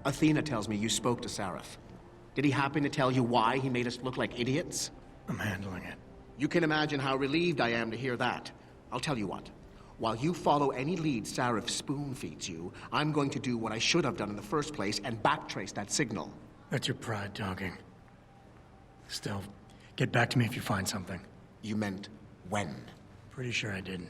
Athena tells me you spoke to Sarif. Did he happen to tell you why he made us look like idiots? I'm handling it. You can imagine how relieved I am to hear that. I'll tell you what. While you follow any lead Sarif spoon-feeds you, I'm going to do what I should have done in the first place and backtrace that signal. That's your pride talking. Still, get back to me if you find something. You meant when? Pretty sure I didn't.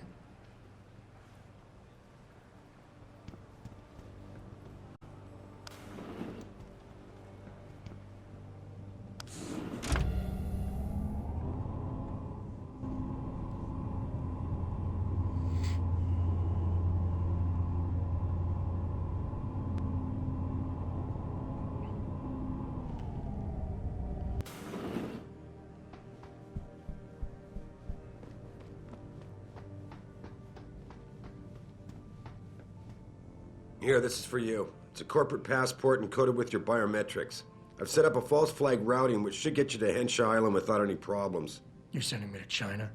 Here, this is for you. It's a corporate passport encoded with your biometrics. I've set up a false flag routing which should get you to Henshaw Island without any problems. You're sending me to China?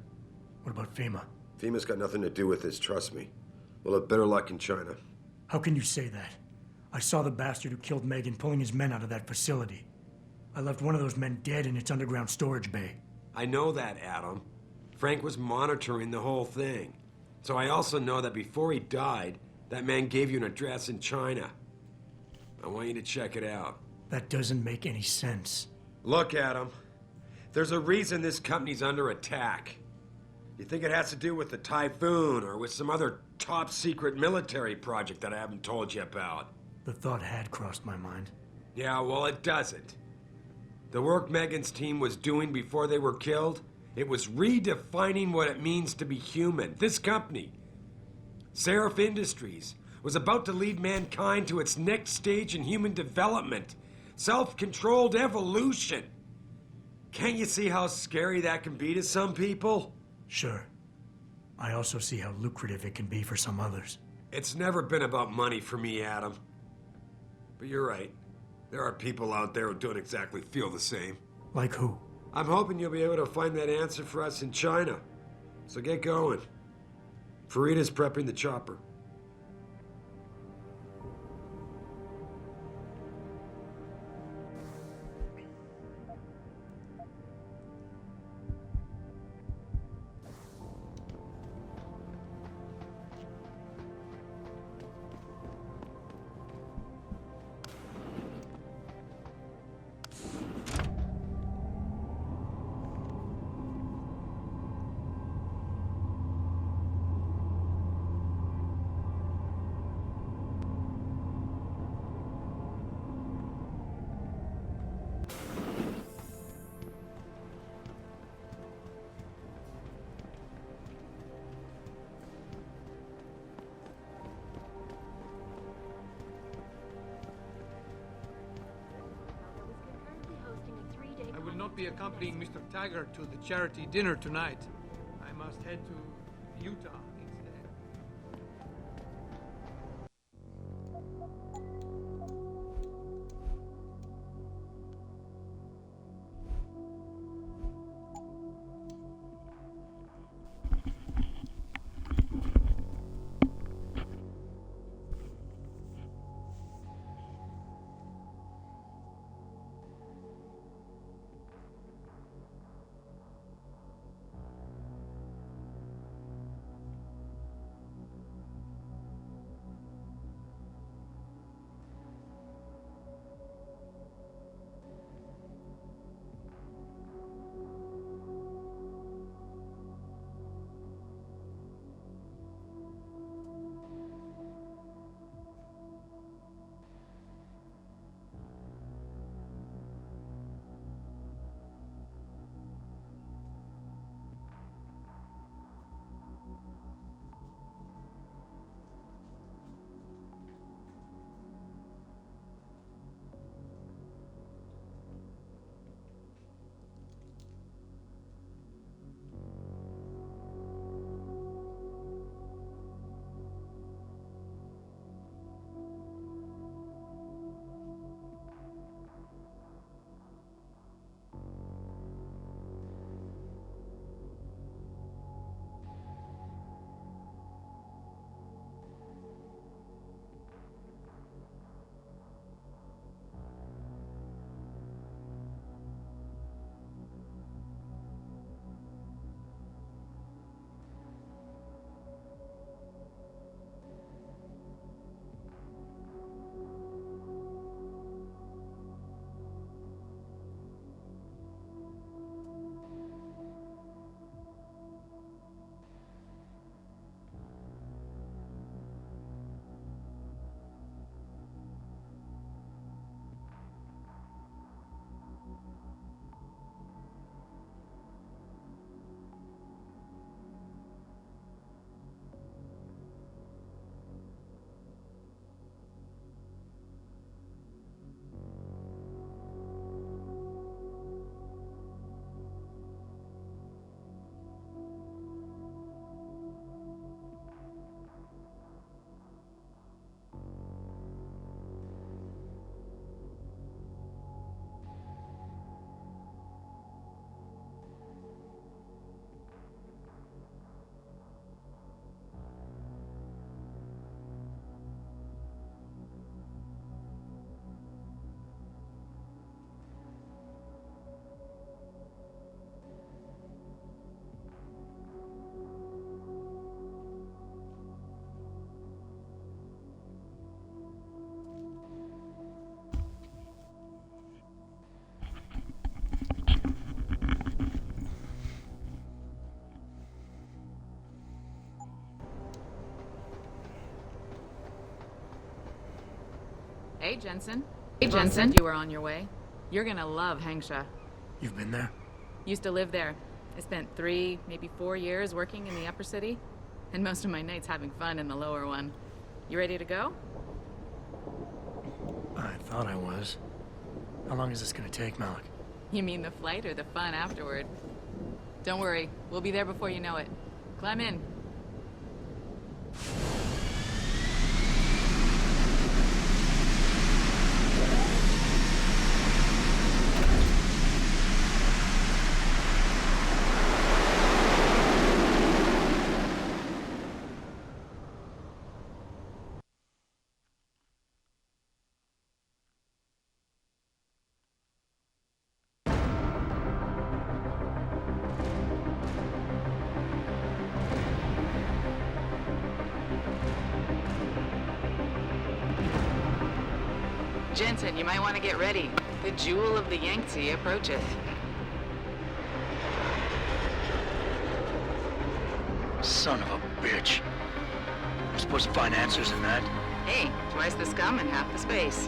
What about FEMA? FEMA's got nothing to do with this, trust me. We'll have better luck in China. How can you say that? I saw the bastard who killed Megan pulling his men out of that facility. I left one of those men dead in its underground storage bay. I know that, Adam. Frank was monitoring the whole thing. So I also know that before he died, that man gave you an address in China. I want you to check it out. That doesn't make any sense. Look, Adam. There's a reason this company's under attack. You think it has to do with the Typhoon or with some other top-secret military project that I haven't told you about? The thought had crossed my mind. Yeah, well, it doesn't. The work Megan's team was doing before they were killed, it was redefining what it means to be human. This company, Seraph Industries, was about to lead mankind to its next stage in human development. Self-controlled evolution. Can't you see how scary that can be to some people? Sure. I also see how lucrative it can be for some others. It's never been about money for me, Adam. But you're right. There are people out there who don't exactly feel the same. Like who? I'm hoping you'll be able to find that answer for us in China. So get going. Farida's prepping the chopper. I will not be accompanying Mr. Taggart to the charity dinner tonight. I must head to Utah instead. Hey, Jensen. Hey, Jensen. You were on your way. You're gonna love Hengsha. You've been there? Used to live there. I spent 3, maybe 4 years working in the upper city, and most of my nights having fun in the lower one. You ready to go? I thought I was. How long is this gonna take, Malik? You mean the flight or the fun afterward? Don't worry, we'll be there before you know it. Climb in. Jensen, you might want to get ready. The jewel of the Yangtze approacheth. Son of a bitch. I'm supposed to find answers in that. Hey, twice the scum and half the space.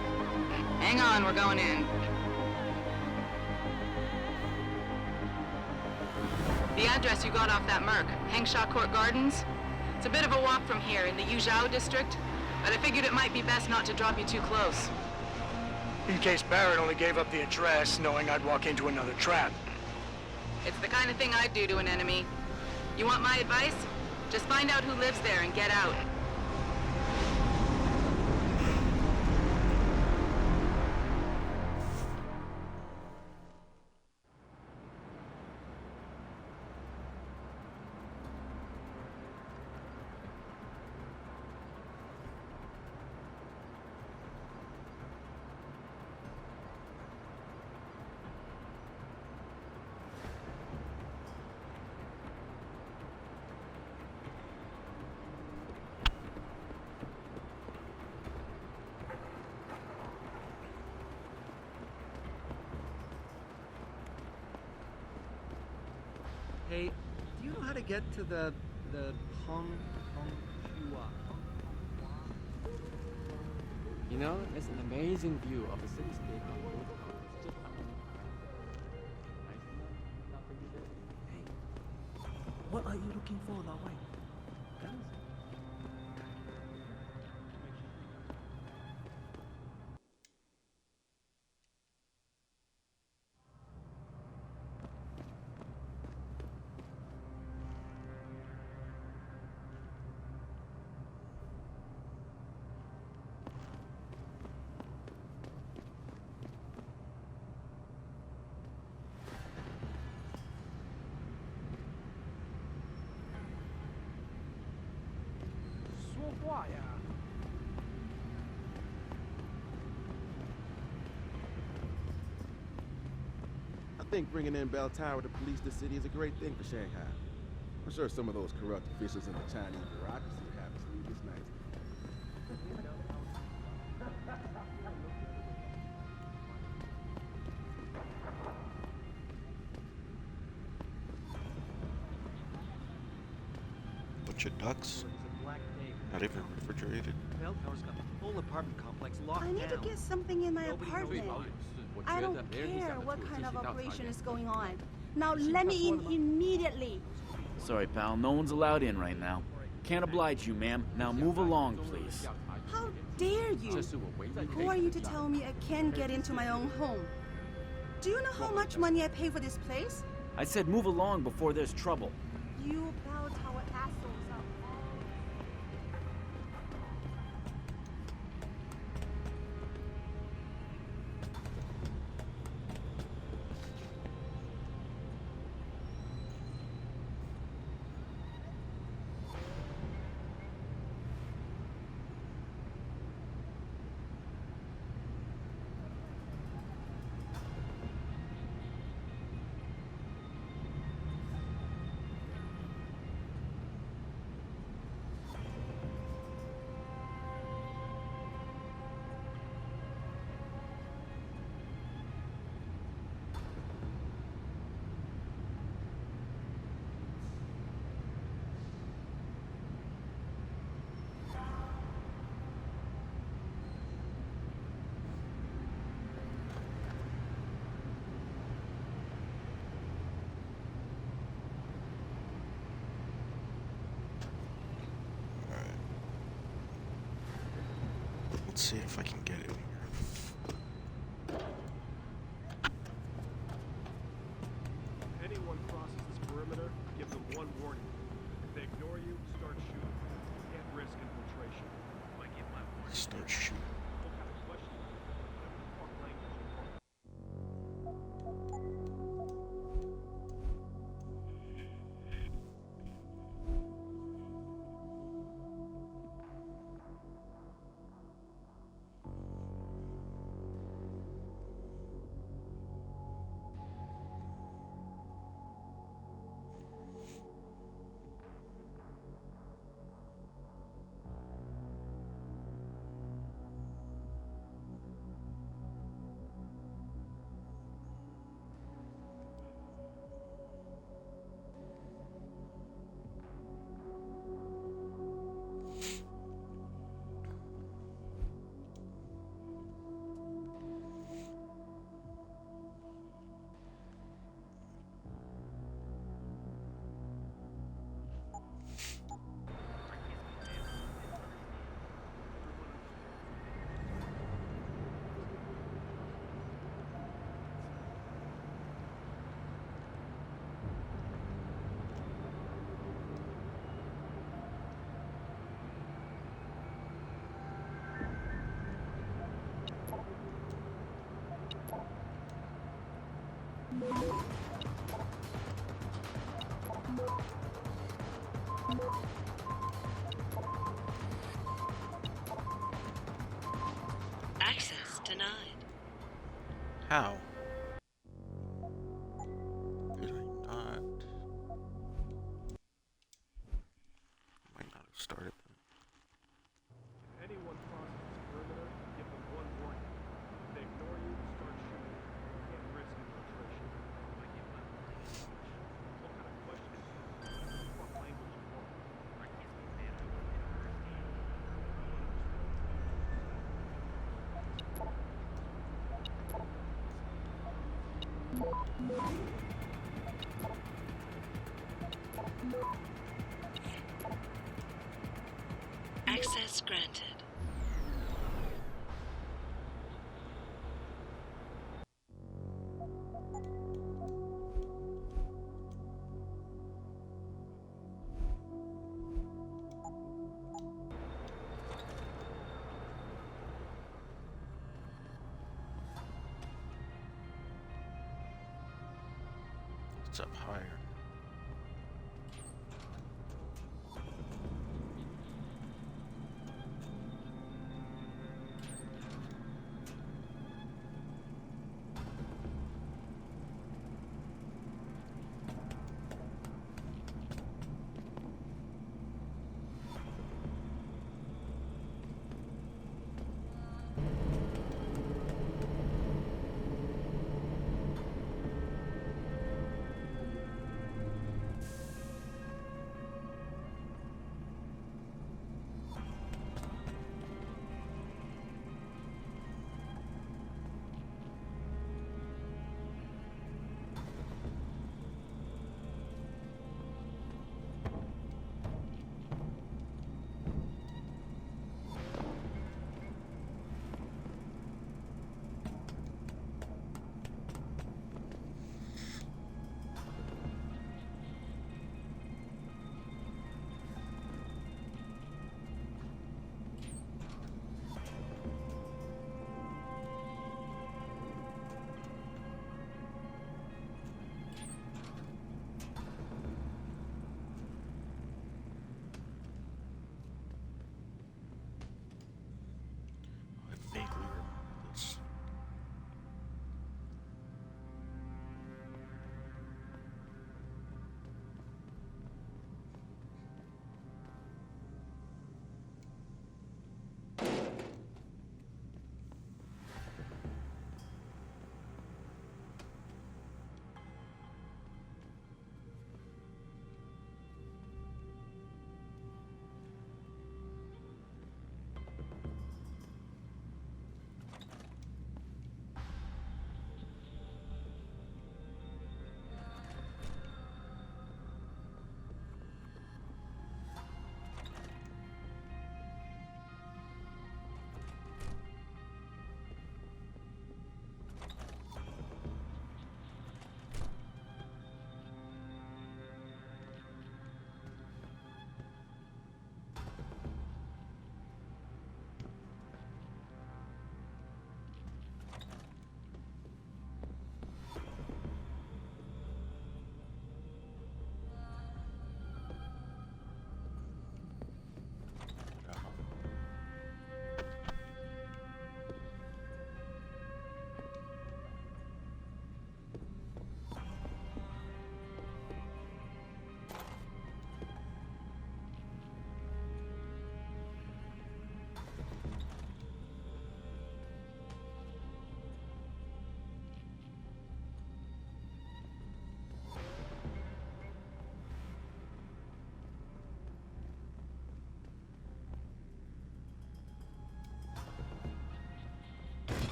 Hang on, we're going in. The address you got off that Merc, Hengsha Court Gardens. It's a bit of a walk from here in the Yuzhou district, but I figured it might be best not to drop you too close. In case Barrett only gave up the address, knowing I'd walk into another trap. It's the kind of thing I'd do to an enemy. You want my advice? Just find out who lives there and get out. Hey, do you know how to get to the Hung Hua? You know, it's an amazing view of the cityscape on both coasts. Just Hey, what are you looking for, Lao Wei? Guns? I think bringing in Bell Tower to police the city is a great thing for Shanghai. I'm sure some of those corrupt officials in the Chinese bureaucracy are happy to leave this night. Bunch of ducks. Not even refrigerated. Bell Tower's got the whole apartment complex locked I need down. to get something in my apartment. I don't觉得care what kind of operation is going on. Now let me in immediately. Sorry, pal. No one's allowed in right now. Can't oblige you, ma'am. Now move along, please. How dare you? Who are you to tell me I can't get into my own home? Do you know how much money I pay for this place? I said move along before there's trouble. You Bell Tower assholes are all... Let's see if I can get it here. Anyone crosses this perimeter, give them one warning. If they ignore you, start shooting. Can't risk infiltration. Might get my warning. Start shooting. What kind of question? Whatever the fuck language you want. Access denied. How? Did I not? Might not have started them. If anyone crosses this perimeter, give them one warning. If they ignore you, start shooting. Can't risk infiltration. Might get my warning. What kind of question? Whatever the fuck language you want. Access granted. It's up higher.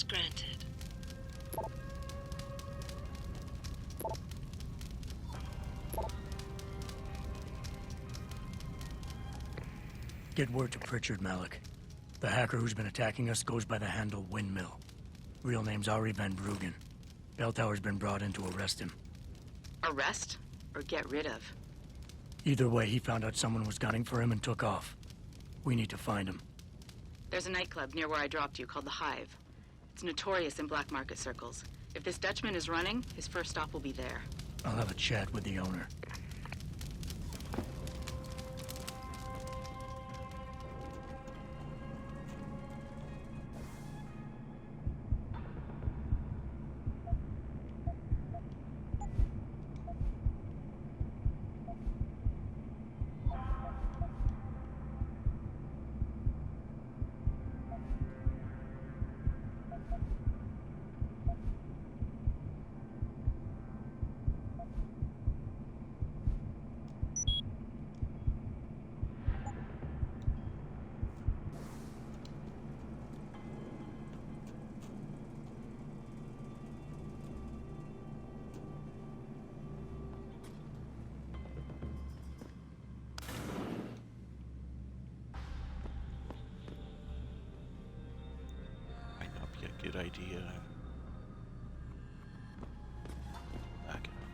granted. Get word to Pritchard, Malik. The hacker who's been attacking us goes by the handle Windmill. Real name's Ari Van Bruggen. Bell Tower's been brought in to arrest him. Arrest? Or get rid of? Either way, he found out someone was gunning for him and took off. We need to find him. There's a nightclub near where I dropped you called the Hive. It's notorious in black market circles. If this Dutchman is running, his first stop will be there. I'll have a chat with the owner. Might not be a good idea. Back it up.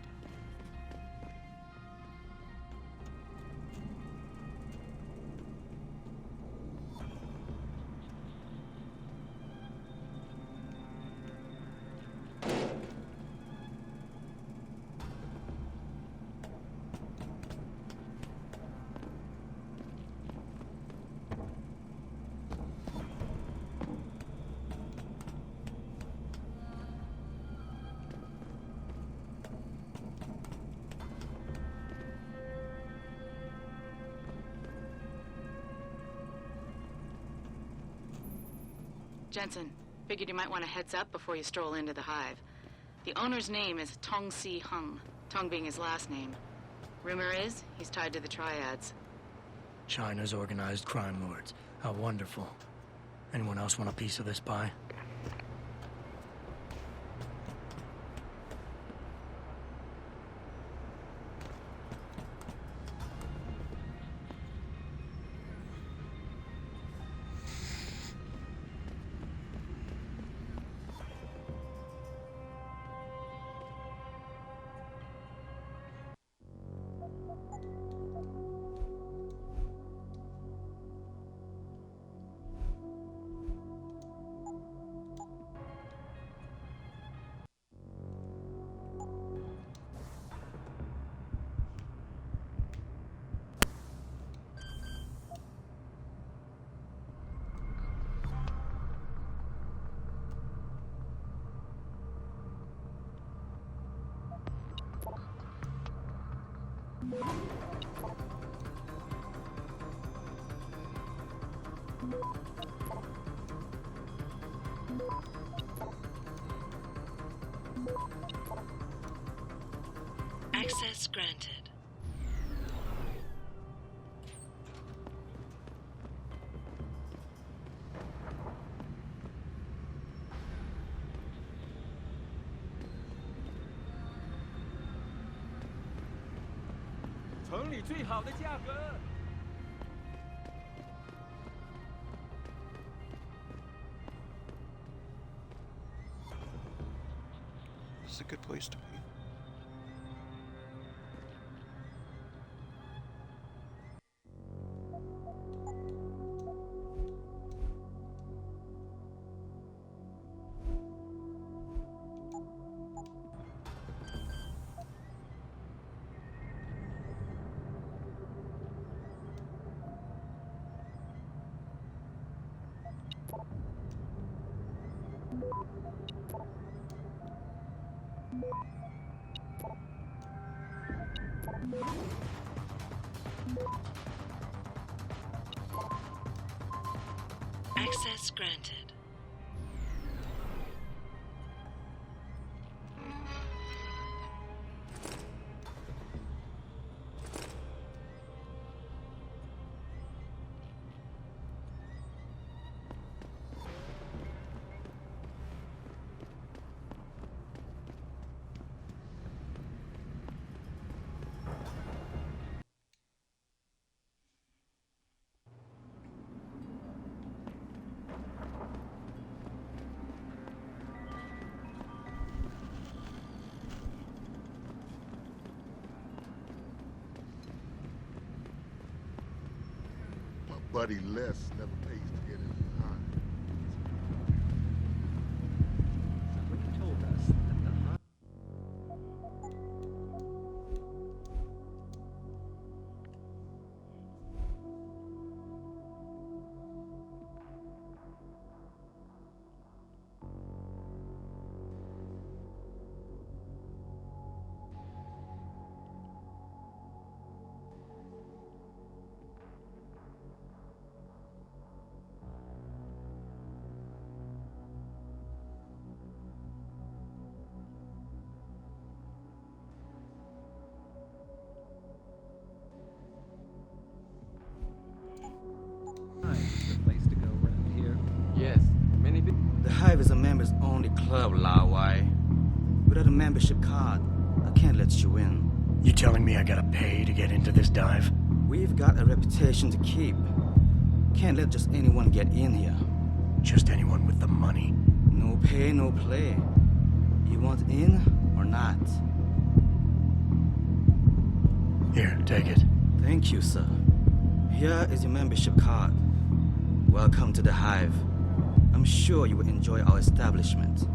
Jensen, figured you might want a heads up before you stroll into the Hive. The owner's name is Tong Si Hung, Tong being his last name. Rumor is, he's tied to the Triads. China's organized crime lords. How wonderful. Anyone else want a piece of this pie? Access granted. This is a good place to be. Access granted. buddy Les never pays to get in the hunt. Somebody told us that the hunt. The Hive is a members-only club, Lao Wai. Without a membership card, I can't let you in. You telling me I gotta pay to get into this dive? We've got a reputation to keep. Can't let just anyone get in here. Just anyone with the money? No pay, no play. You want in or not? Here, take it. Thank you, sir. Here is your membership card. Welcome to the Hive. I'm sure you will enjoy our establishment.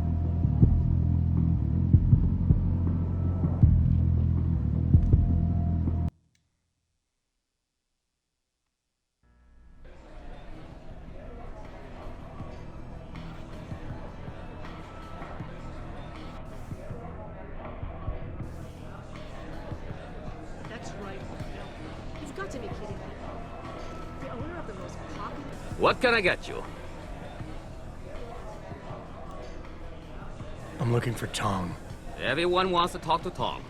That's right. He's got to be kidding me. The owner of the most popular... What can I get you? I'm looking for Tong. Everyone wants to talk to Tom.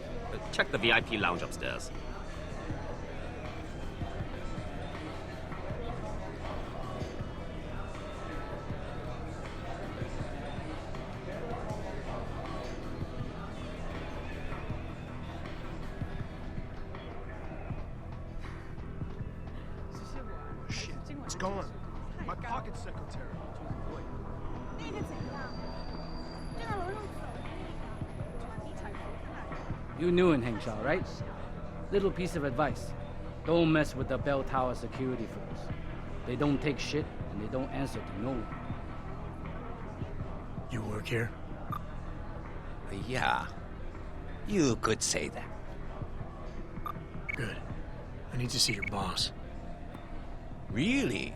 Check the VIP lounge upstairs. Shit, it's gone. My pocket secretary. You knew in Hengsha, right? Little piece of advice. Don't mess with the bell tower security force. They don't take shit, and they don't answer to no one. You work here? Yeah. You could say that. Good. I need to see your boss. Really?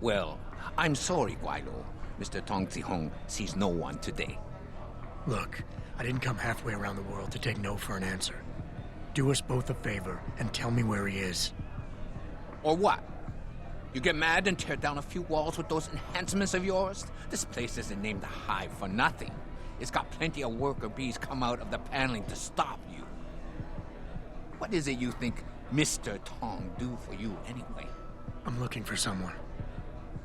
Well, I'm sorry, Guilo. Mr. Tong Zihong sees no one today. Look, I didn't come halfway around the world to take no for an answer. Do us both a favor and tell me where he is. Or what? You get mad and tear down a few walls with those enhancements of yours? This place isn't named the Hive for nothing. It's got plenty of worker bees come out of the paneling to stop you. What is it you think Mr. Tong do for you anyway? I'm looking for someone.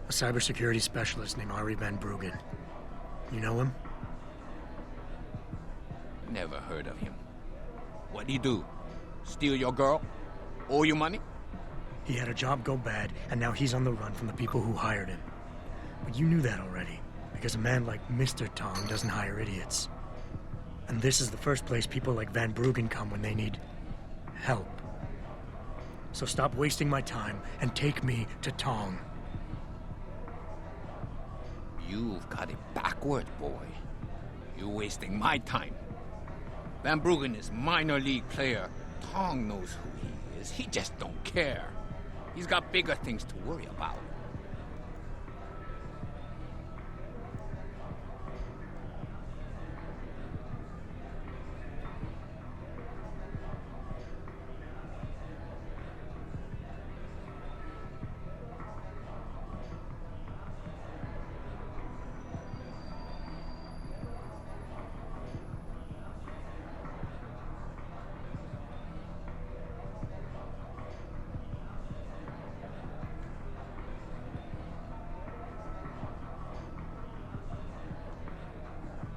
A cybersecurity specialist named Ari Van Bruggen. You know him? Never heard of him. What'd he do? Steal your girl? Owe you money? He had a job go bad, and now he's on the run from the people who hired him. But you knew that already, because a man like Mr. Tong doesn't hire idiots. And this is the first place people like Van Bruggen come when they need help. So stop wasting my time and take me to Tong. You've got it backward, boy. You're wasting my time. Van Bruggen is minor league player. Tong knows who he is. He just don't care. He's got bigger things to worry about.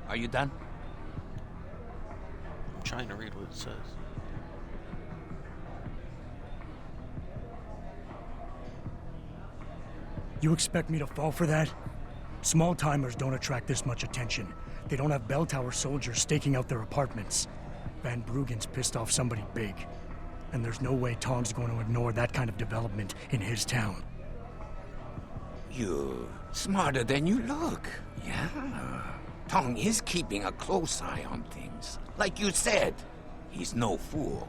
Are you done? I'm trying to read what it says. You expect me to fall for that? Small timers don't attract this much attention. They don't have bell tower soldiers staking out their apartments. Van Bruggen's pissed off somebody big. And there's no way Tong's going to ignore that kind of development in his town. You're smarter than you look. Yeah. Tong is keeping a close eye on things. Like you said, he's no fool.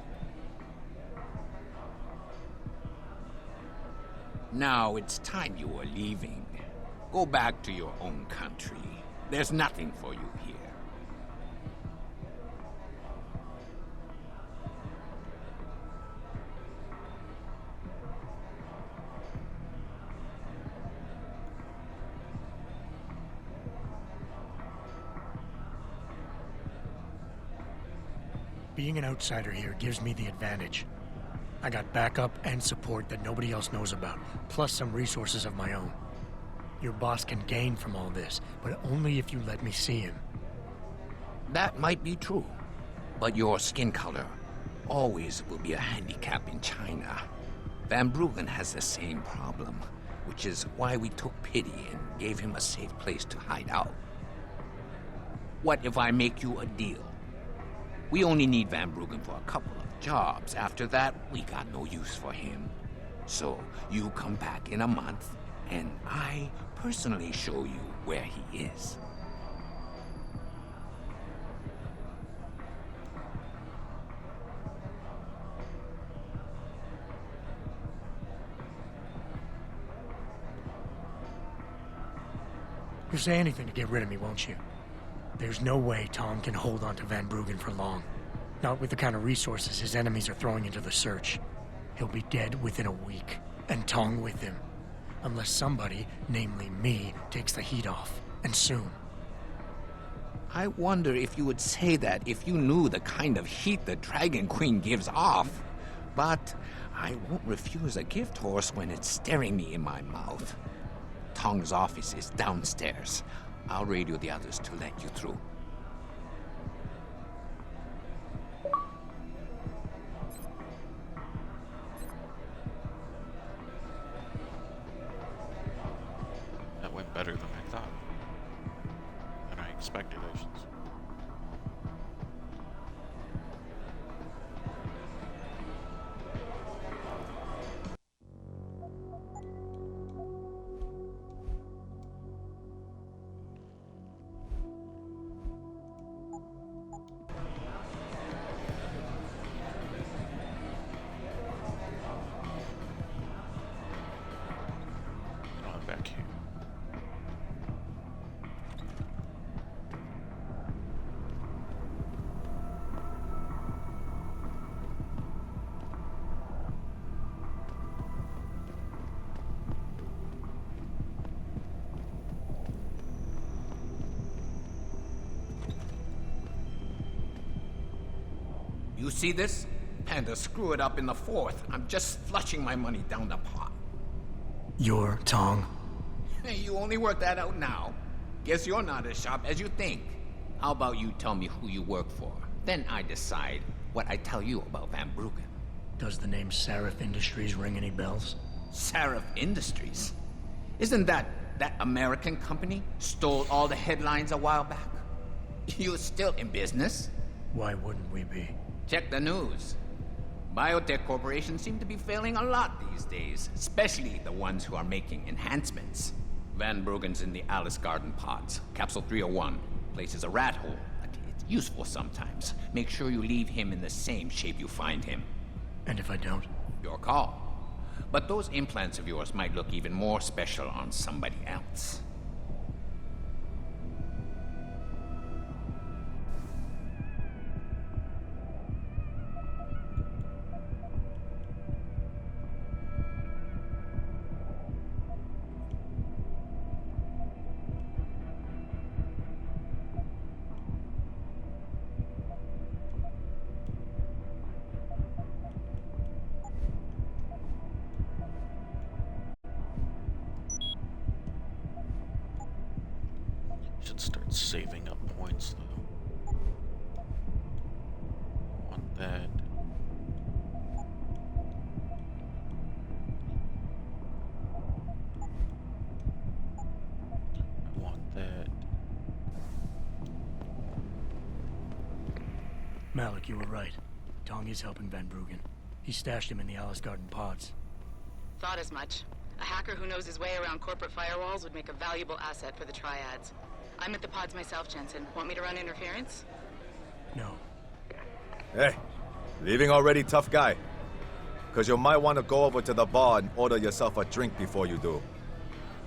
Now it's time you were leaving. Go back to your own country. There's nothing for you here. Being an outsider here gives me the advantage. I got backup and support that nobody else knows about, plus some resources of my own. Your boss can gain from all this, but only if you let me see him. That might be true, but your skin color always will be a handicap in China. Van Bruggen has the same problem, which is why we took pity and gave him a safe place to hide out. What if I make you a deal? We only need Van Bruggen for a couple of jobs. After that, we got no use for him. So you come back in a month, and I personally show you where he is. You'll say anything to get rid of me, won't you? There's no way Tom can hold on to Van Bruggen for long. Not with the kind of resources his enemies are throwing into the search. He'll be dead within a week, and Tong with him. Unless somebody, namely me, takes the heat off, and soon. I wonder if you would say that if you knew the kind of heat the Dragon Queen gives off. But I won't refuse a gift horse when it's staring me in my mouth. Tong's office is downstairs. I'll radio the others to let you through. That went better than I thought. Than I expected, I should say. Back here. You see this? And to screw it up in the fourth, I'm just flushing my money down the pot. You're Tong? Hey, you only work that out now. Guess you're not as sharp as you think. How about you tell me who you work for? Then I decide what I tell you about Van Bruggen. Does the name Sarif Industries ring any bells? Sarif Industries? Isn't that American company stole all the headlines a while back? You're still in business? Why wouldn't we be? Check the news. Biotech corporations seem to be failing a lot these days, especially the ones who are making enhancements. Van Bruggen's in the Alice Garden pods. Capsule 301. Place is a rat hole, but it's useful sometimes. Make sure you leave him in the same shape you find him. And if I don't? Your call. But those implants of yours might look even more special on somebody else. Should start saving up points though. Want that. I want that. Malik, you were right. Tong is helping Van Bruggen. He stashed him in the Alice Garden pods. Thought as much. A hacker who knows his way around corporate firewalls would make a valuable asset for the triads. I'm at the pods myself, Jensen. Want me to run interference? No. Hey, leaving already, tough guy? Because you might want to go over to the bar and order yourself a drink before you do.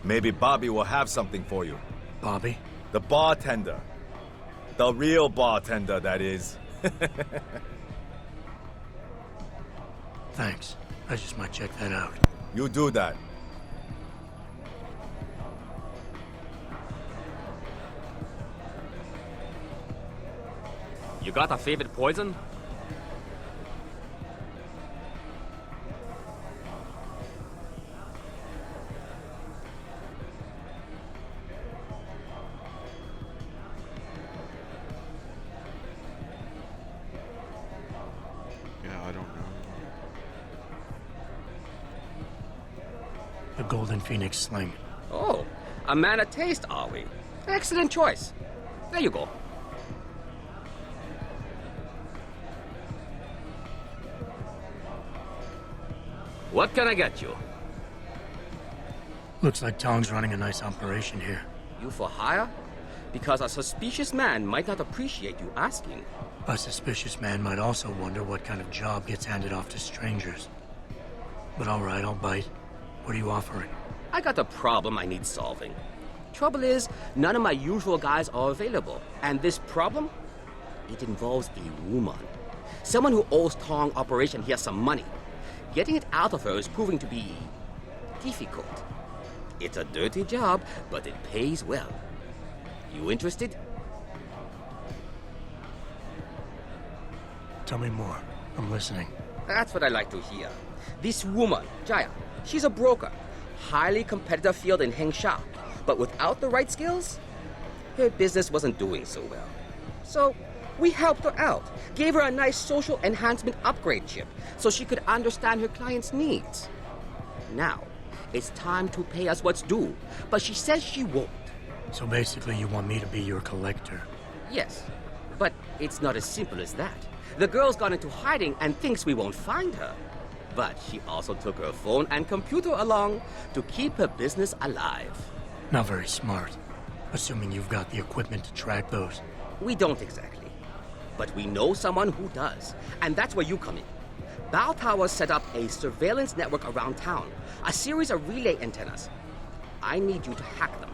Maybe Bobby will have something for you. Bobby? The bartender. The real bartender, that is. Thanks. I just might check that out. You do that. You got a favorite poison? Yeah, I don't know. The Golden Phoenix Sling. Oh, a man of taste, are we? Excellent choice. There you go. What can I get you? Looks like Tong's running a nice operation here. You for hire? Because a suspicious man might not appreciate you asking. A suspicious man might also wonder what kind of job gets handed off to strangers. But all right, I'll bite. What are you offering? I got a problem I need solving. Trouble is, none of my usual guys are available. And this problem? It involves a woman. Someone who owes Tong Operation here some money. Getting it out of her is proving to be difficult. It's a dirty job, but it pays well. You interested? Tell me more. I'm listening. That's what I like to hear. This woman, Jaya, she's a broker. Highly competitive field in Hengsha. But without the right skills, her business wasn't doing so well. So we helped her out. Gave her a nice social enhancement upgrade chip so she could understand her clients' needs. Now, it's time to pay us what's due. But she says she won't. So basically you want me to be your collector? Yes, but it's not as simple as that. The girl's gone into hiding and thinks we won't find her. But she also took her phone and computer along to keep her business alive. Not very smart. Assuming you've got the equipment to track those. We don't exactly. But we know someone who does. And that's where you come in. Bow Tower set up a surveillance network around town. A series of relay antennas. I need you to hack them.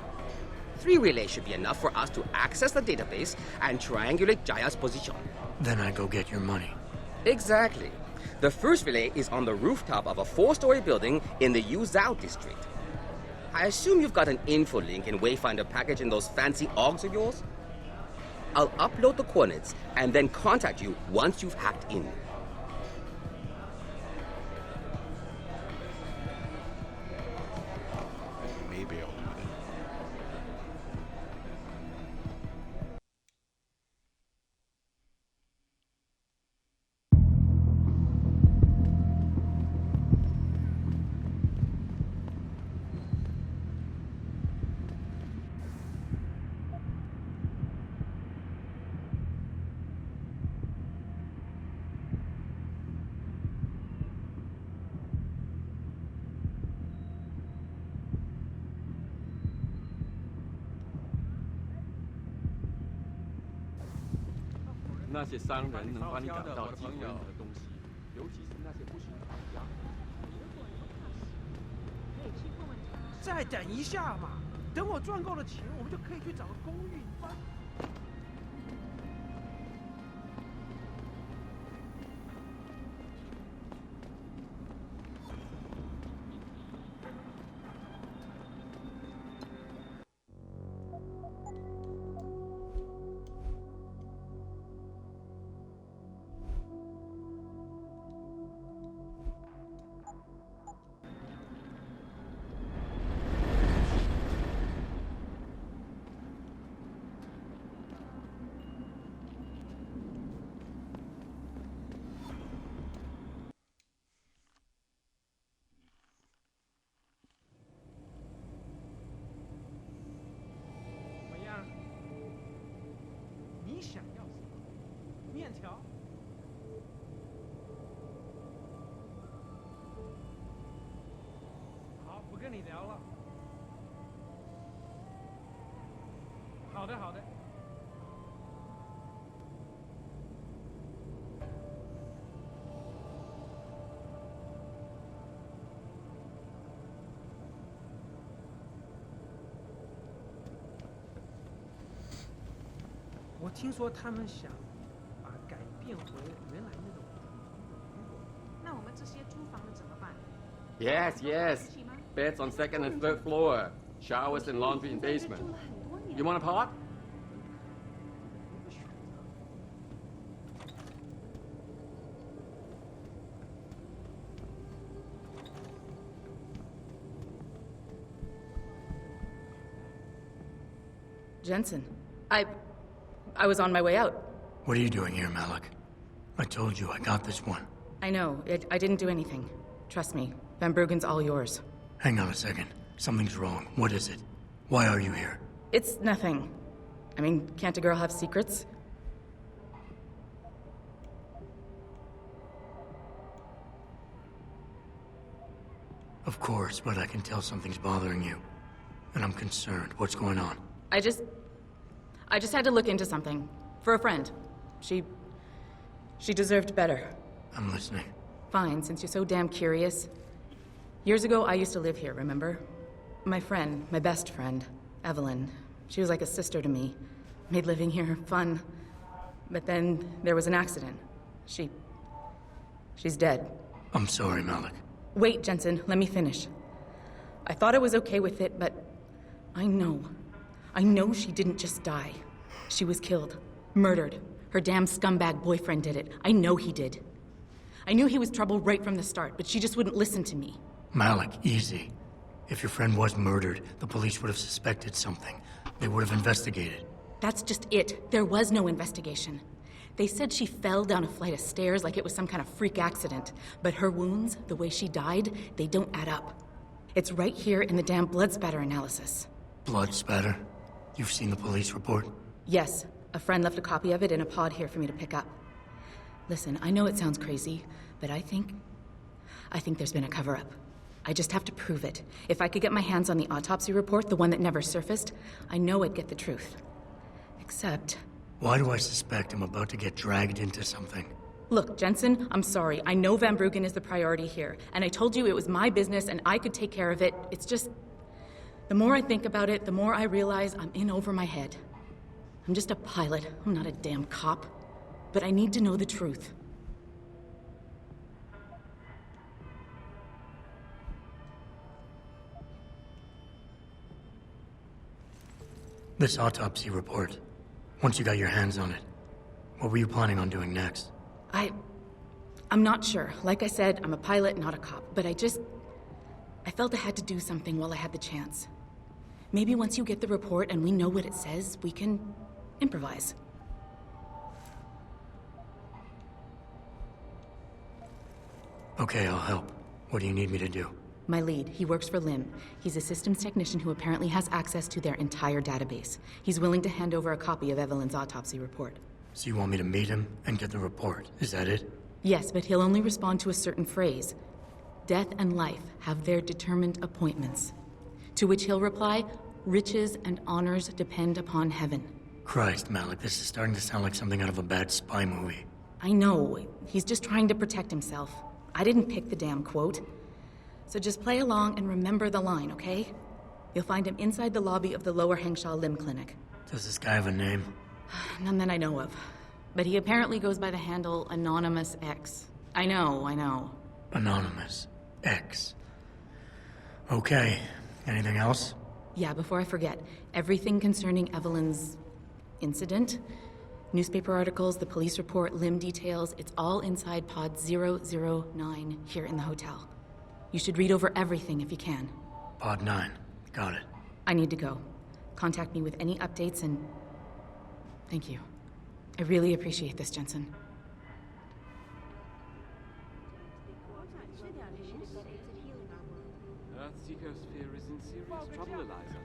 3 relays should be enough for us to access the database and triangulate Jaya's position. Then I go get your money. Exactly. The first relay is on the rooftop of a 4-story building in the Yuzhou district. I assume you've got an info link and Wayfinder package in those fancy OGs of yours? I'll upload the coordinates and then contact you once you've hacked in. Maybe I'll do that.那些商人能帮你找到寄回你的东西，尤其是那些不寻常的家伙。再等一下嘛，等我赚够了钱，我们就可以去找个公寓搬。聊了。好的，好的。我听说他们想把改变回原来那种。那我们这些租房的怎么办？ Yes, yes. Beds on second and third floor. Showers and laundry in basement. You want a pot? Jensen, I was on my way out. What are you doing here, Malik? I told you I got this one. I know. I didn't do anything. Trust me. Van Bruggen's all yours. Hang on a second. Something's wrong. What is it? Why are you here? It's nothing. I mean, can't a girl have secrets? Of course, but I can tell something's bothering you. And I'm concerned. What's going on? I just had to look into something. For a friend. She deserved better. I'm listening. Fine, since you're so damn curious. Years ago, I used to live here, remember? My friend, my best friend, Evelyn. She was like a sister to me. Made living here fun. But then there was an accident. She's dead. I'm sorry, Malik. Wait, Jensen, let me finish. I thought I was okay with it, but I know she didn't just die. She was killed. Murdered. Her damn scumbag boyfriend did it. I know he did. I knew he was trouble right from the start, but she just wouldn't listen to me. Malik, easy. If your friend was murdered, the police would have suspected something. They would have investigated. That's just it. There was no investigation. They said she fell down a flight of stairs like it was some kind of freak accident. But her wounds, the way she died, they don't add up. It's right here in the damn blood spatter analysis. Blood spatter? You've seen the police report? Yes. A friend left a copy of it in a pod here for me to pick up. Listen, I know it sounds crazy, but I think there's been a cover-up. I just have to prove it. If I could get my hands on the autopsy report, the one that never surfaced, I know I'd get the truth. Except... Why do I suspect I'm about to get dragged into something? Look, Jensen, I'm sorry. I know Van Bruggen is the priority here, and I told you it was my business and I could take care of it. It's just... The more I think about it, the more I realize I'm in over my head. I'm just a pilot. I'm not a damn cop. But I need to know the truth. This autopsy report. Once you got your hands on it, what were you planning on doing next? I'm not sure. Like I said, I'm a pilot, not a cop. But I felt I had to do something while I had the chance. Maybe once you get the report and we know what it says, we can improvise. Okay, I'll help. What do you need me to do? My lead, he works for LIM. He's a systems technician who apparently has access to their entire database. He's willing to hand over a copy of Evelyn's autopsy report. So you want me to meet him and get the report, is that it? Yes, but he'll only respond to a certain phrase. Death and life have their determined appointments. To which he'll reply, riches and honors depend upon heaven. Christ, Malik, this is starting to sound like something out of a bad spy movie. I know. He's just trying to protect himself. I didn't pick the damn quote. So just play along and remember the line, okay? You'll find him inside the lobby of the Lower Hengsha Limb Clinic. Does this guy have a name? None that I know of. But he apparently goes by the handle Anonymous X. I know. Anonymous X. Okay. Anything else? Yeah, before I forget, everything concerning Evelyn's incident, newspaper articles, the police report, limb details, it's all inside pod 009 here in the hotel. You should read over everything if you can. Pod 9. Got it. I need to go. Contact me with any updates and... Thank you. I really appreciate this, Jensen. Earthseeker sphere is in serious trouble, Eliza.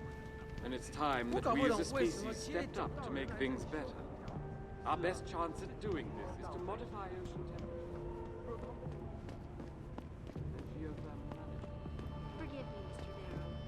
And it's time that we as a species stepped up to make things better. Our best chance at doing this is to modify ocean temperature. Forgive me, Mr. Darrow.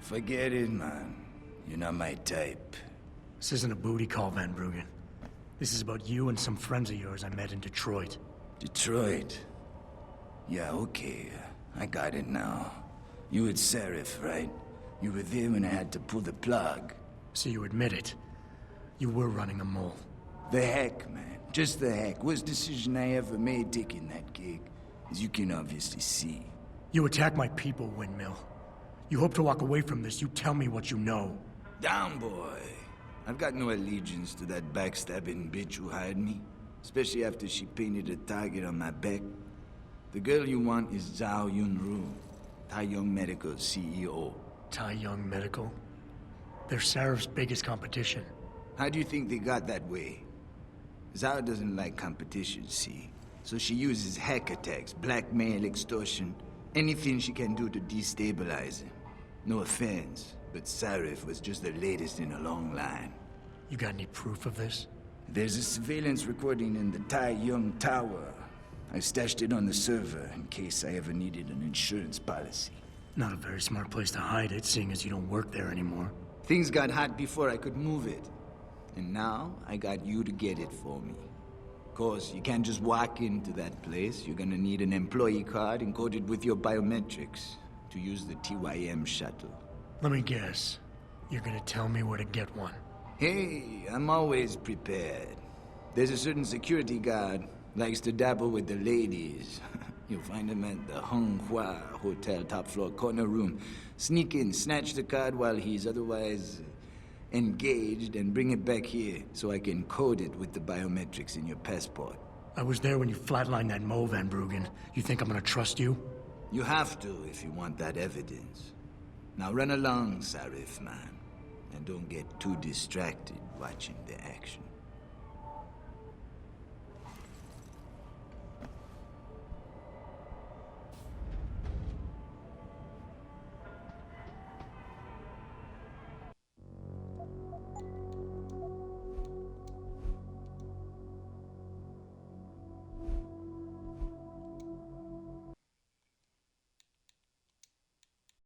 Forget it, man. You're not my type. This isn't a booty call, Van Bruggen. This is about you and some friends of yours I met in Detroit. Detroit? Yeah, okay. I got it now. You with Seraph, right? You were there when I had to pull the plug. So you admit it. You were running a mole. The heck, man. Just the heck. Worst decision I ever made taking that gig. As you can obviously see. You attack my people, Windmill. You hope to walk away from this. You tell me what you know. Down, boy. I've got no allegiance to that backstabbing bitch who hired me. Especially after she painted a target on my back. The girl you want is Zhao Yunru, Tai Young Medical's CEO. Tai Young Medical? They're Saraph's biggest competition. How do you think they got that way? Zhao doesn't like competition, see? So she uses hack attacks, blackmail, extortion, anything she can do to destabilize him. No offense, but Sarif was just the latest in a long line. You got any proof of this? There's a surveillance recording in the Tai Young Tower. I stashed it on the server in case I ever needed an insurance policy. Not a very smart place to hide it, seeing as you don't work there anymore. Things got hot before I could move it. And now, I got you to get it for me. Of course, you can't just walk into that place. You're gonna need an employee card encoded with your biometrics to use the TYM shuttle. Let me guess. You're gonna tell me where to get one. Hey, I'm always prepared. There's a certain security guard, likes to dabble with the ladies. You'll find him at the Hung Hua Hotel top floor corner room. Sneak in, snatch the card while he's otherwise engaged, and bring it back here so I can code it with the biometrics in your passport. I was there when you flatlined that Mo, Van Bruggen. You think I'm gonna trust you? You have to if you want that evidence. Now run along, Sarif, man. And don't get too distracted watching the action.